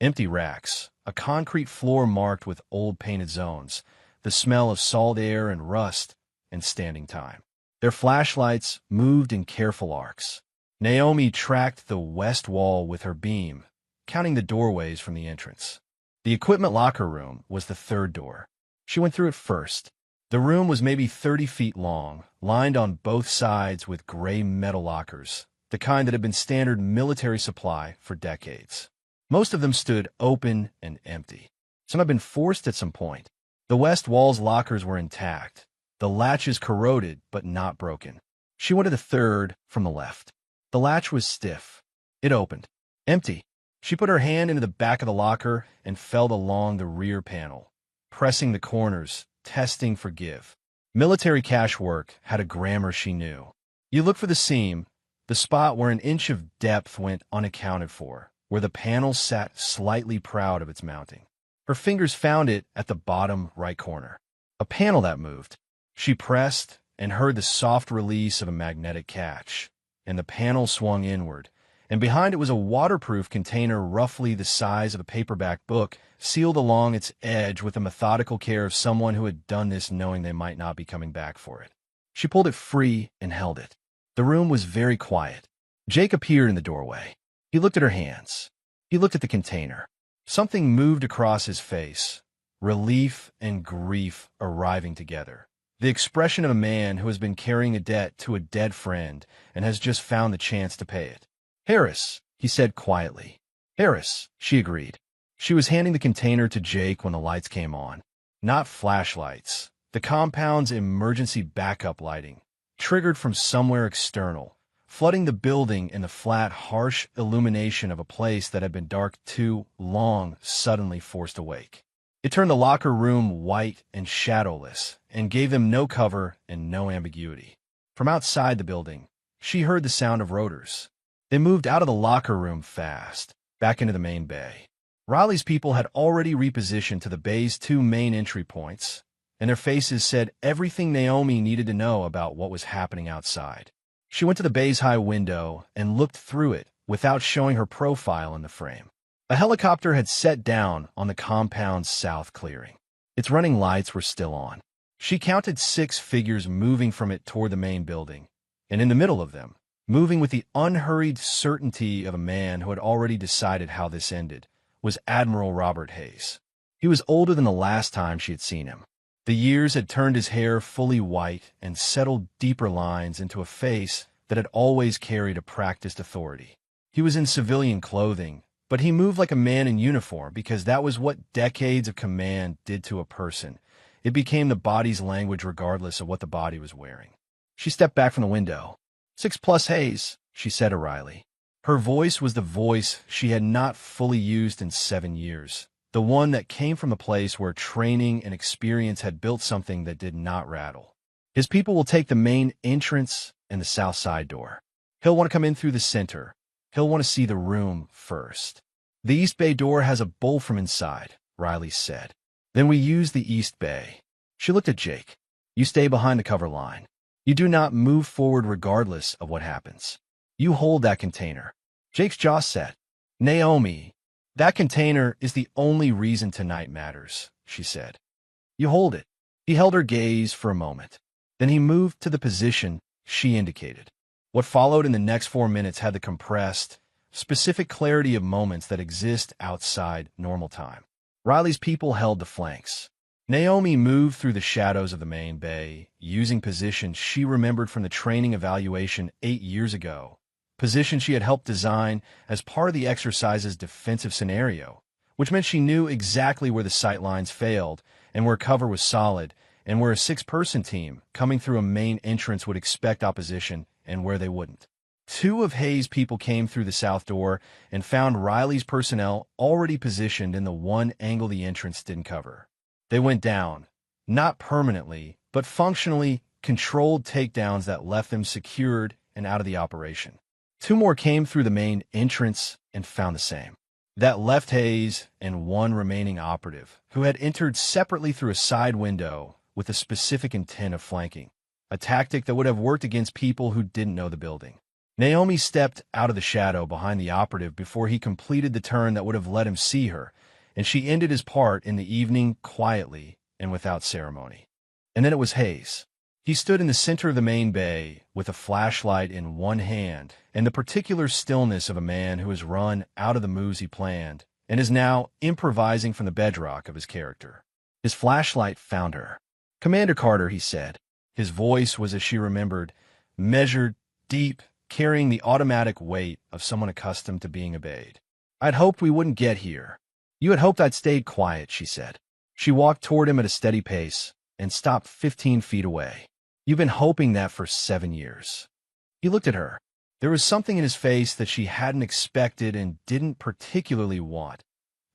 Empty racks, a concrete floor marked with old painted zones, the smell of salt air and rust, and standing time. Their flashlights moved in careful arcs. Naomi tracked the west wall with her beam, counting the doorways from the entrance. The equipment locker room was the 3rd door. She went through it first. The room was maybe 30 feet long, lined on both sides with gray metal lockers, the kind that had been standard military supply for decades. Most of them stood open and empty. Some had been forced at some point. The west wall's lockers were intact, the latches corroded but not broken. She went to the 3rd from the left. The latch was stiff. It opened. Empty. She put her hand into the back of the locker and felt along the rear panel, pressing the corners, testing for give. Military cash work had a grammar she knew. You look for the seam, the spot where an inch of depth went unaccounted for, where the panel sat slightly proud of its mounting. Her fingers found it at the bottom right corner. A panel that moved. She pressed and heard the soft release of a magnetic catch. and the panel swung inward, and behind it was a waterproof container roughly the size of a paperback book, sealed along its edge with the methodical care of someone who had done this knowing they might not be coming back for it. She pulled it free and held it. The room was very quiet. Jake appeared in the doorway. He looked at her hands. He looked at the container. Something moved across his face, relief and grief arriving together. The expression of a man who has been carrying a debt to a dead friend and has just found the chance to pay it. "Harris," he said quietly. "Harris," she agreed. She was handing the container to Jake when the lights came on. Not flashlights. The compound's emergency backup lighting, triggered from somewhere external, flooding the building in the flat, harsh illumination of a place that had been dark too long, suddenly forced awake. It turned the locker room white and shadowless, and gave them no cover and no ambiguity. From outside the building, she heard the sound of rotors. They moved out of the locker room fast, back into the main bay. Riley's people had already repositioned to the bay's two main entry points, and their faces said everything Naomi needed to know about what was happening outside. She went to the bay's high window and looked through it without showing her profile in the frame. A helicopter had set down on the compound's south clearing. Its running lights were still on. She counted 6 figures moving from it toward the main building, and in the middle of them, moving with the unhurried certainty of a man who had already decided how this ended, was Admiral Robert Hayes. He was older than the last time she had seen him. The years had turned his hair fully white and settled deeper lines into a face that had always carried a practiced authority. He was in civilian clothing, but he moved like a man in uniform because that was what decades of command did to a person. It became the body's language regardless of what the body was wearing. She stepped back from the window. 6+ Hayes, she said to Riley. Her voice was the voice she had not fully used in 7 years, the one that came from a place where training and experience had built something that did not rattle. His people will take the main entrance and the south side door. He'll want to come in through the center. He'll want to see the room first. The East Bay door has a bolt from inside, Riley said. Then we use the East Bay. She looked at Jake. You stay behind the cover line. You do not move forward regardless of what happens. You hold that container. Jake's jaw set. Naomi, that container is the only reason tonight matters, she said. You hold it. He held her gaze for a moment. Then he moved to the position she indicated. What followed in the next 4 minutes had the compressed, specific clarity of moments that exist outside normal time. Riley's people held the flanks. Naomi moved through the shadows of the main bay, using positions she remembered from the training evaluation 8 years ago, positions she had helped design as part of the exercise's defensive scenario, which meant she knew exactly where the sight lines failed and where cover was solid, and where a 6-person team coming through a main entrance would expect opposition and where they wouldn't. 2 of Hayes' people came through the south door and found Riley's personnel already positioned in the one angle the entrance didn't cover. They went down, not permanently, but functionally controlled takedowns that left them secured and out of the operation. 2 more came through the main entrance and found the same. That left Hayes and 1 remaining operative, who had entered separately through a side window with a specific intent of flanking, a tactic that would have worked against people who didn't know the building. Naomi stepped out of the shadow behind the operative before he completed the turn that would have let him see her, and she ended his part in the evening quietly and without ceremony. And then it was Hayes. He stood in the center of the main bay with a flashlight in one hand and the particular stillness of a man who has run out of the moves he planned and is now improvising from the bedrock of his character. His flashlight found her. Commander Carter, he said. His voice was, as she remembered, measured, deep, carrying the automatic weight of someone accustomed to being obeyed. I'd hoped we wouldn't get here. You had hoped I'd stayed quiet, she said. She walked toward him at a steady pace and stopped 15 feet away. You've been hoping that for 7 years. He looked at her. There was something in his face that she hadn't expected and didn't particularly want,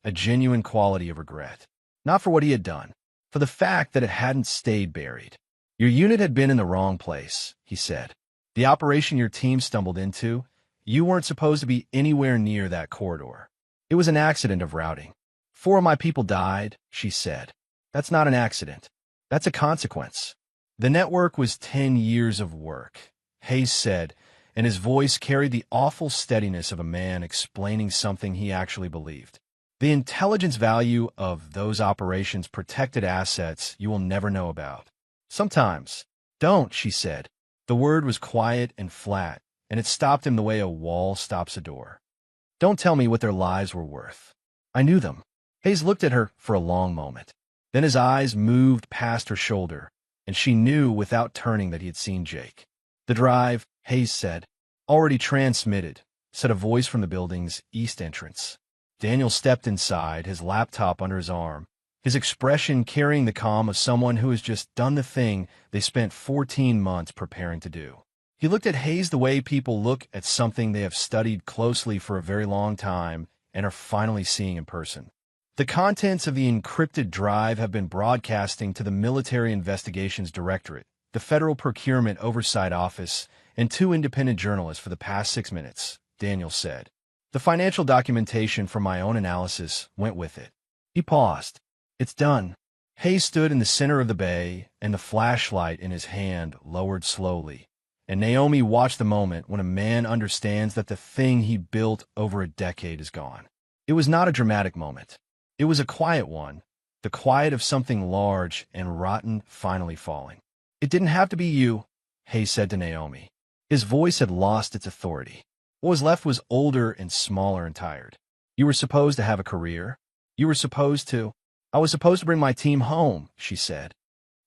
a genuine quality of regret. Not for what he had done, for the fact that it hadn't stayed buried. Your unit had been in the wrong place, he said. The operation your team stumbled into, you weren't supposed to be anywhere near that corridor. It was an accident of routing. 4 of my people died, she said. That's not an accident. That's a consequence. The network was 10 years of work, Hayes said, and his voice carried the awful steadiness of a man explaining something he actually believed. The intelligence value of those operations protected assets you will never know about. Sometimes. Don't, she said. The word was quiet and flat, and it stopped him the way a wall stops a door. Don't tell me what their lives were worth. I knew them. Hayes looked at her for a long moment. Then his eyes moved past her shoulder, and she knew without turning that he had seen Jake. The drive, Hayes said. Already transmitted, said a voice from the building's east entrance. Daniel stepped inside, his laptop under his arm, his expression carrying the calm of someone who has just done the thing they spent 14 months preparing to do. He looked at Hayes the way people look at something they have studied closely for a very long time and are finally seeing in person. The contents of the encrypted drive have been broadcasting to the Military Investigations Directorate, the Federal Procurement Oversight Office, and 2 independent journalists for the past 6 minutes, Daniel said. The financial documentation from my own analysis went with it. He paused. It's done. Hayes stood in the center of the bay, and the flashlight in his hand lowered slowly. And Naomi watched the moment when a man understands that the thing he built over a decade is gone. It was not a dramatic moment. It was a quiet one, the quiet of something large and rotten finally falling. It didn't have to be you, Hayes said to Naomi. His voice had lost its authority. What was left was older and smaller and tired. You were supposed to have a career. You were supposed to. I was supposed to bring my team home, she said.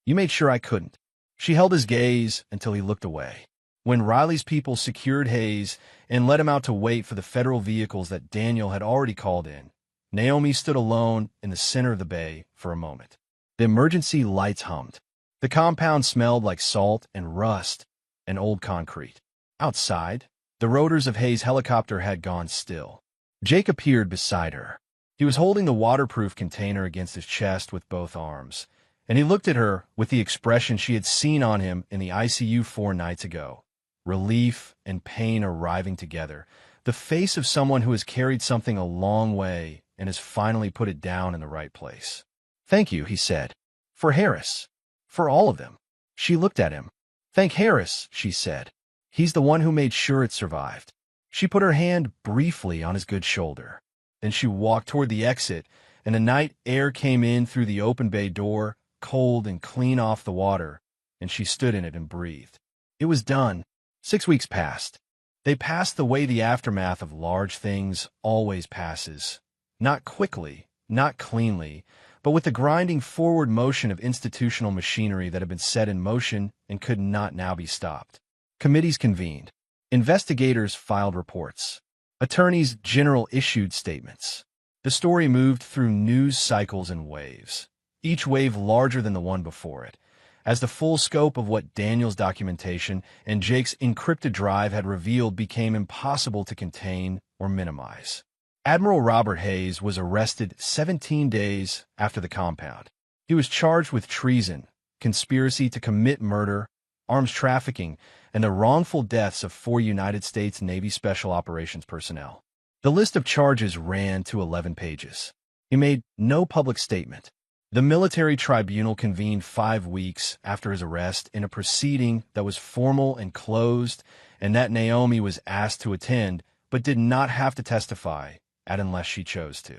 You made sure I couldn't. She held his gaze until he looked away. When Riley's people secured Hayes and led him out to wait for the federal vehicles that Daniel had already called in, Naomi stood alone in the center of the bay for a moment. The emergency lights hummed. The compound smelled like salt and rust and old concrete. Outside, the rotors of Hayes' helicopter had gone still. Jake appeared beside her. He was holding the waterproof container against his chest with both arms, and he looked at her with the expression she had seen on him in the ICU 4 nights ago. Relief and pain arriving together. The face of someone who has carried something a long way and has finally put it down in the right place. Thank you, he said. For Harris. For all of them. She looked at him. Thank Harris, she said. He's the one who made sure it survived. She put her hand briefly on his good shoulder. Then she walked toward the exit, and the night air came in through the open bay door, cold and clean off the water, and she stood in it and breathed. It was done. 6 weeks passed. They passed the way the aftermath of large things always passes. Not quickly, not cleanly, but with the grinding forward motion of institutional machinery that had been set in motion and could not now be stopped. Committees convened. Investigators filed reports. Attorneys general issued statements. The story moved through news cycles and waves, each wave larger than the one before it, as the full scope of what Daniel's documentation and Jake's encrypted drive had revealed became impossible to contain or minimize. Admiral Robert Hayes was arrested 17 days after the compound. He was charged with treason, conspiracy to commit murder, arms trafficking, and the wrongful deaths of 4 United States Navy Special Operations personnel. The list of charges ran to 11 pages. He made no public statement. The military tribunal convened 5 weeks after his arrest in a proceeding that was formal and closed, and that Naomi was asked to attend, but did not have to testify at unless she chose to.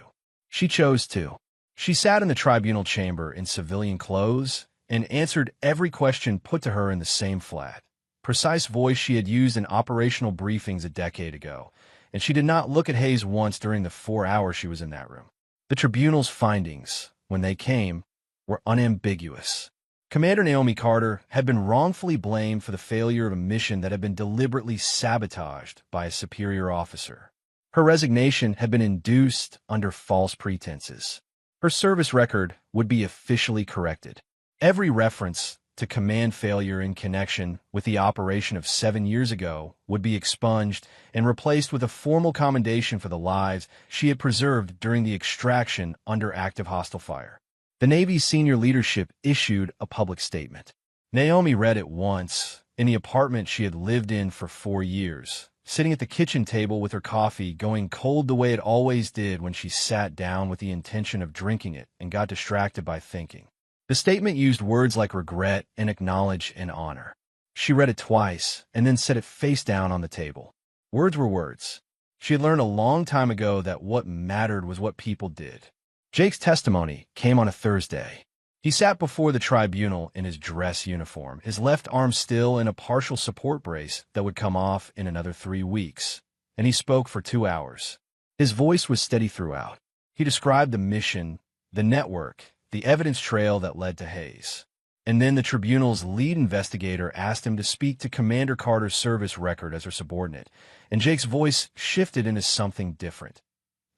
She chose to. She sat in the tribunal chamber in civilian clothes and answered every question put to her in the same flat, precise voice she had used in operational briefings a decade ago, and she did not look at Hayes once during the 4 hours she was in that room. The tribunal's findings, when they came, were unambiguous. Commander Naomi Carter had been wrongfully blamed for the failure of a mission that had been deliberately sabotaged by a superior officer. Her resignation had been induced under false pretenses. Her service record would be officially corrected. Every reference to command failure in connection with the operation of 7 years ago would be expunged and replaced with a formal commendation for the lives she had preserved during the extraction under active hostile fire. The Navy's senior leadership issued a public statement. Naomi read it once in the apartment she had lived in for 4 years, sitting at the kitchen table with her coffee going cold the way it always did when she sat down with the intention of drinking it and got distracted by thinking. The statement used words like regret and acknowledge and honor. She read it twice and then set it face down on the table. Words were words. She had learned a long time ago that what mattered was what people did. Jake's testimony came on a Thursday. He sat before the tribunal in his dress uniform, his left arm still in a partial support brace that would come off in another 3 weeks, and he spoke for 2 hours. His voice was steady throughout. He described the mission, the network, the evidence trail that led to Hayes. And then the tribunal's lead investigator asked him to speak to Commander Carter's service record as her subordinate, and Jake's voice shifted into something different.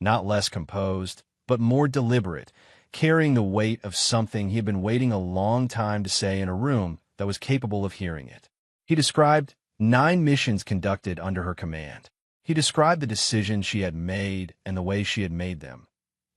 Not less composed, but more deliberate, carrying the weight of something he had been waiting a long time to say in a room that was capable of hearing it. He described 9 missions conducted under her command. He described the decisions she had made and the way she had made them.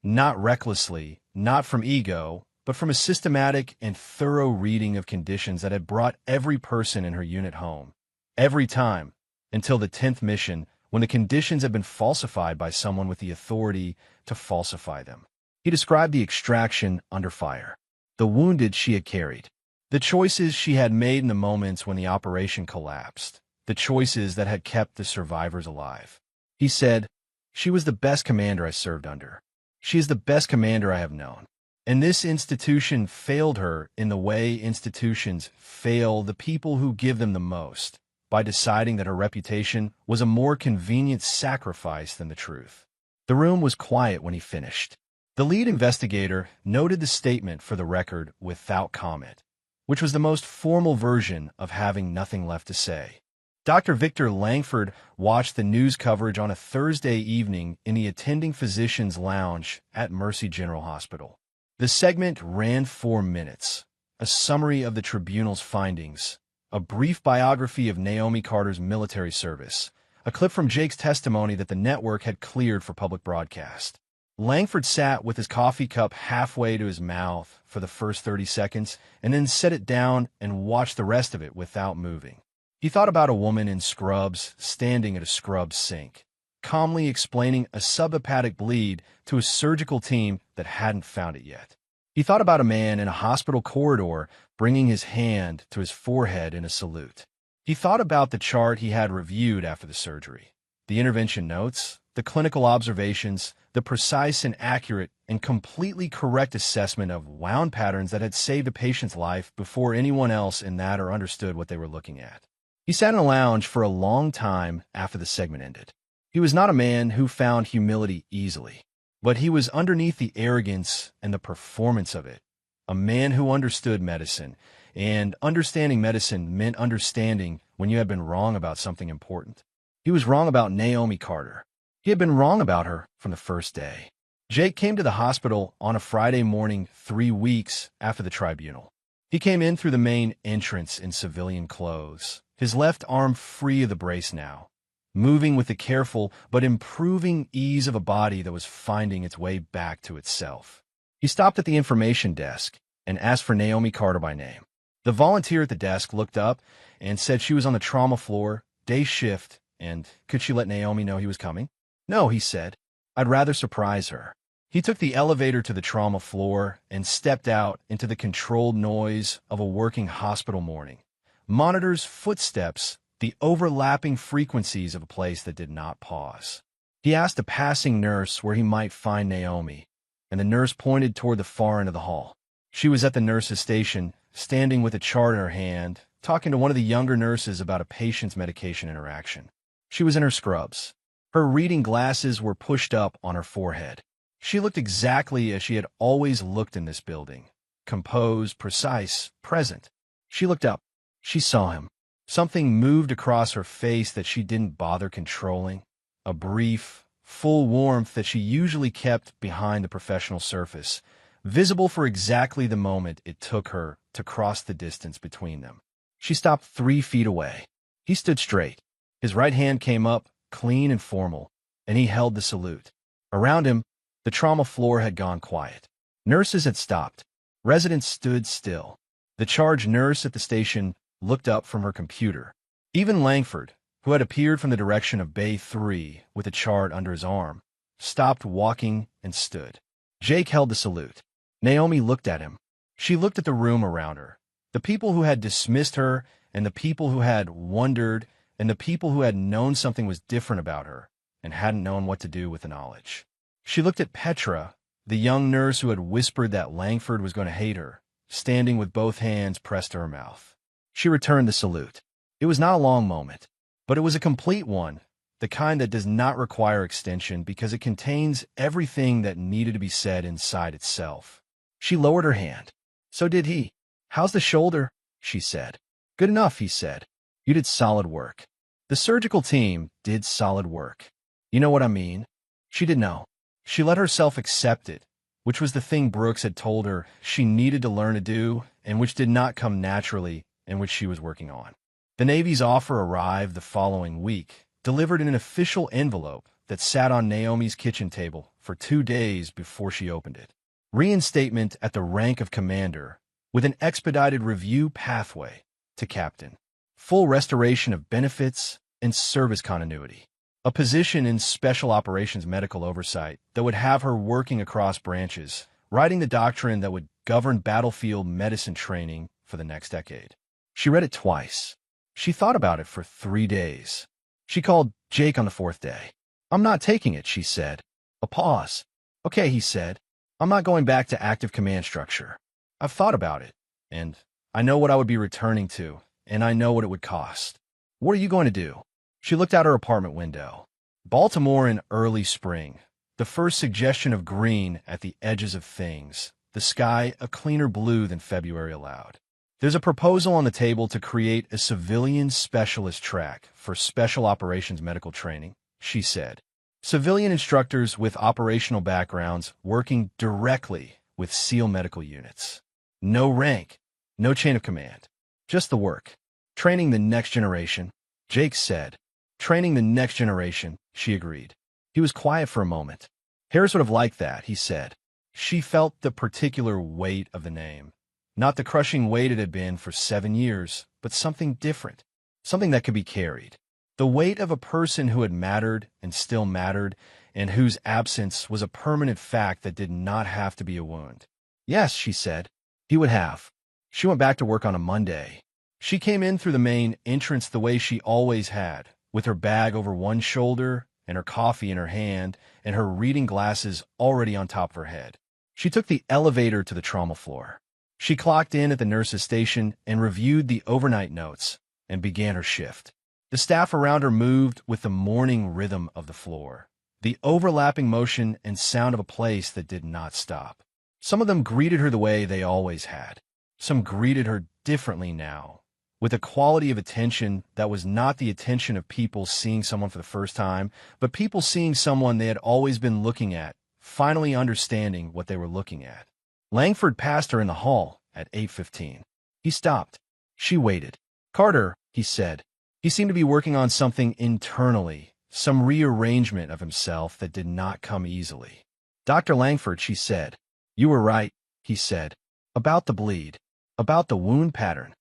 Not recklessly, not from ego, but from a systematic and thorough reading of conditions that had brought every person in her unit home. Every time, until the 10th mission, when the conditions had been falsified by someone with the authority to falsify them. He described the extraction under fire, the wounded she had carried, the choices she had made in the moments when the operation collapsed, the choices that had kept the survivors alive. He said, "She was the best commander I served under. She is the best commander I have known. And this institution failed her in the way institutions fail the people who give them the most, by deciding that her reputation was a more convenient sacrifice than the truth." The room was quiet when he finished. The lead investigator noted the statement for the record without comment, which was the most formal version of having nothing left to say. Dr. Victor Langford watched the news coverage on a Thursday evening in the attending physician's lounge at Mercy General Hospital. The segment ran 4 minutes, a summary of the tribunal's findings, a brief biography of Naomi Carter's military service, a clip from Jake's testimony that the network had cleared for public broadcast. Langford sat with his coffee cup halfway to his mouth for the first 30 seconds and then set it down and watched the rest of it without moving. He thought about a woman in scrubs standing at a scrub sink, calmly explaining a subhepatic bleed to a surgical team that hadn't found it yet. He thought about a man in a hospital corridor bringing his hand to his forehead in a salute. He thought about the chart he had reviewed after the surgery, the intervention notes, the clinical observations, the precise and accurate and completely correct assessment of wound patterns that had saved a patient's life before anyone else in that or understood what they were looking at. He sat in a lounge for a long time after the segment ended. He was not a man who found humility easily, but he was underneath the arrogance and the performance of it. A man who understood medicine, and understanding medicine meant understanding when you had been wrong about something important. He was wrong about Naomi Carter. He had been wrong about her from the first day. Jake came to the hospital on a Friday morning 3 weeks after the tribunal. He came in through the main entrance in civilian clothes, his left arm free of the brace now, moving with the careful but improving ease of a body that was finding its way back to itself. He stopped at the information desk and asked for Naomi Carter by name. The volunteer at the desk looked up and said she was on the trauma floor, day shift, and could she let Naomi know he was coming? "No," he said. "I'd rather surprise her." He took the elevator to the trauma floor and stepped out into the controlled noise of a working hospital morning. Monitors, footsteps, the overlapping frequencies of a place that did not pause. He asked a passing nurse where he might find Naomi, and the nurse pointed toward the far end of the hall. She was at the nurse's station, standing with a chart in her hand, talking to one of the younger nurses about a patient's medication interaction. She was in her scrubs. Her reading glasses were pushed up on her forehead. She looked exactly as she had always looked in this building, composed, precise, present. She looked up. She saw him. Something moved across her face that she didn't bother controlling, a brief, full warmth that she usually kept behind the professional surface, visible for exactly the moment it took her to cross the distance between them. She stopped 3 feet away. He stood straight. His right hand came up, clean and formal, and he held the salute. Around him, the trauma floor had gone quiet. Nurses had stopped. Residents stood still. The charge nurse at the station looked up from her computer. Even Langford, who had appeared from the direction of Bay 3 with a chart under his arm, stopped walking and stood. Jake held the salute. Naomi looked at him. She looked at the room around her, the people who had dismissed her and the people who had wondered, and the people who had known something was different about her and hadn't known what to do with the knowledge. She looked at Petra, the young nurse who had whispered that Langford was going to hate her, standing with both hands pressed to her mouth. She returned the salute. It was not a long moment, but it was a complete one, the kind that does not require extension because it contains everything that needed to be said inside itself. She lowered her hand. So did he. How's the shoulder? She said. Good enough, he said. You did solid work. The surgical team did solid work. You know what I mean? She didn't know. She let herself accept it, which was the thing Brooks had told her she needed to learn to do and which did not come naturally and which she was working on. The Navy's offer arrived the following week, delivered in an official envelope that sat on Naomi's kitchen table for 2 days before she opened it. Reinstatement at the rank of commander, with an expedited review pathway to captain. Full restoration of benefits and service continuity. A position in Special Operations Medical Oversight that would have her working across branches, writing the doctrine that would govern battlefield medicine training for the next decade. She read it twice. She thought about it for 3 days. She called Jake on the 4th day. I'm not taking it, she said. A pause. Okay, he said. I'm not going back to active command structure. I've thought about it, and I know what I would be returning to, and I know what it would cost. What are you going to do? She looked out her apartment window. Baltimore in early spring. The first suggestion of green at the edges of things. The sky a cleaner blue than February allowed. There's a proposal on the table to create a civilian specialist track for Special Operations Medical Training, she said. Civilian instructors with operational backgrounds working directly with SEAL medical units. No rank, no chain of command. Just the work. Training the next generation, Jake said. Training the next generation, she agreed. He was quiet for a moment. Harris would have liked that, he said. She felt the particular weight of the name. Not the crushing weight it had been for 7 years, but something different. Something that could be carried. The weight of a person who had mattered and still mattered, and whose absence was a permanent fact that did not have to be a wound. Yes, she said. He would have. She went back to work on a Monday. She came in through the main entrance the way she always had, with her bag over one shoulder and her coffee in her hand and her reading glasses already on top of her head. She took the elevator to the trauma floor. She clocked in at the nurse's station and reviewed the overnight notes and began her shift. The staff around her moved with the morning rhythm of the floor, the overlapping motion and sound of a place that did not stop. Some of them greeted her the way they always had. Some greeted her differently now, with a quality of attention that was not the attention of people seeing someone for the first time, but people seeing someone they had always been looking at, finally understanding what they were looking at. Langford passed her in the hall at 8:15. He stopped. She waited. Carter, he said. He seemed to be working on something internally, some rearrangement of himself that did not come easily. Dr. Langford, she said. You were right, he said. About the bleed. About the wound pattern.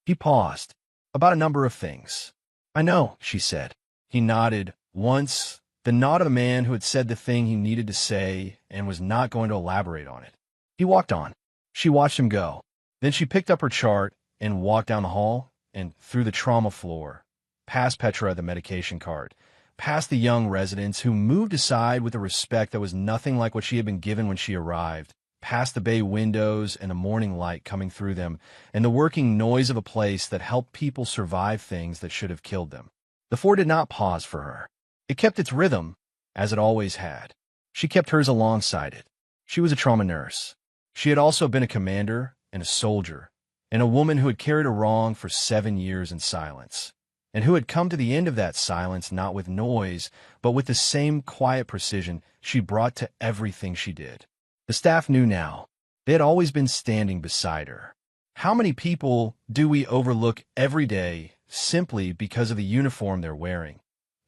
He paused. About a number of things. I know, she said. He nodded once, the nod of the man who had said the thing he needed to say and was not going to elaborate on it. He walked on. She watched him go. Then she picked up her chart and walked down the hall and through the trauma floor, past Petra, the medication cart, past the young residents who moved aside with a respect that was nothing like what she had been given when she arrived, past the bay windows and the morning light coming through them, and the working noise of a place that helped people survive things that should have killed them. The floor did not pause for her. It kept its rhythm, as it always had. She kept hers alongside it. She was a trauma nurse. She had also been a commander and a soldier, and a woman who had carried a wrong for 7 years in silence, and who had come to the end of that silence not with noise, but with the same quiet precision she brought to everything she did. The staff knew now. They had always been standing beside her. How many people do we overlook every day simply because of the uniform they're wearing,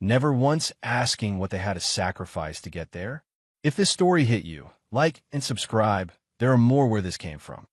never once asking what they had to sacrifice to get there? If this story hit you, like and subscribe. There are more where this came from.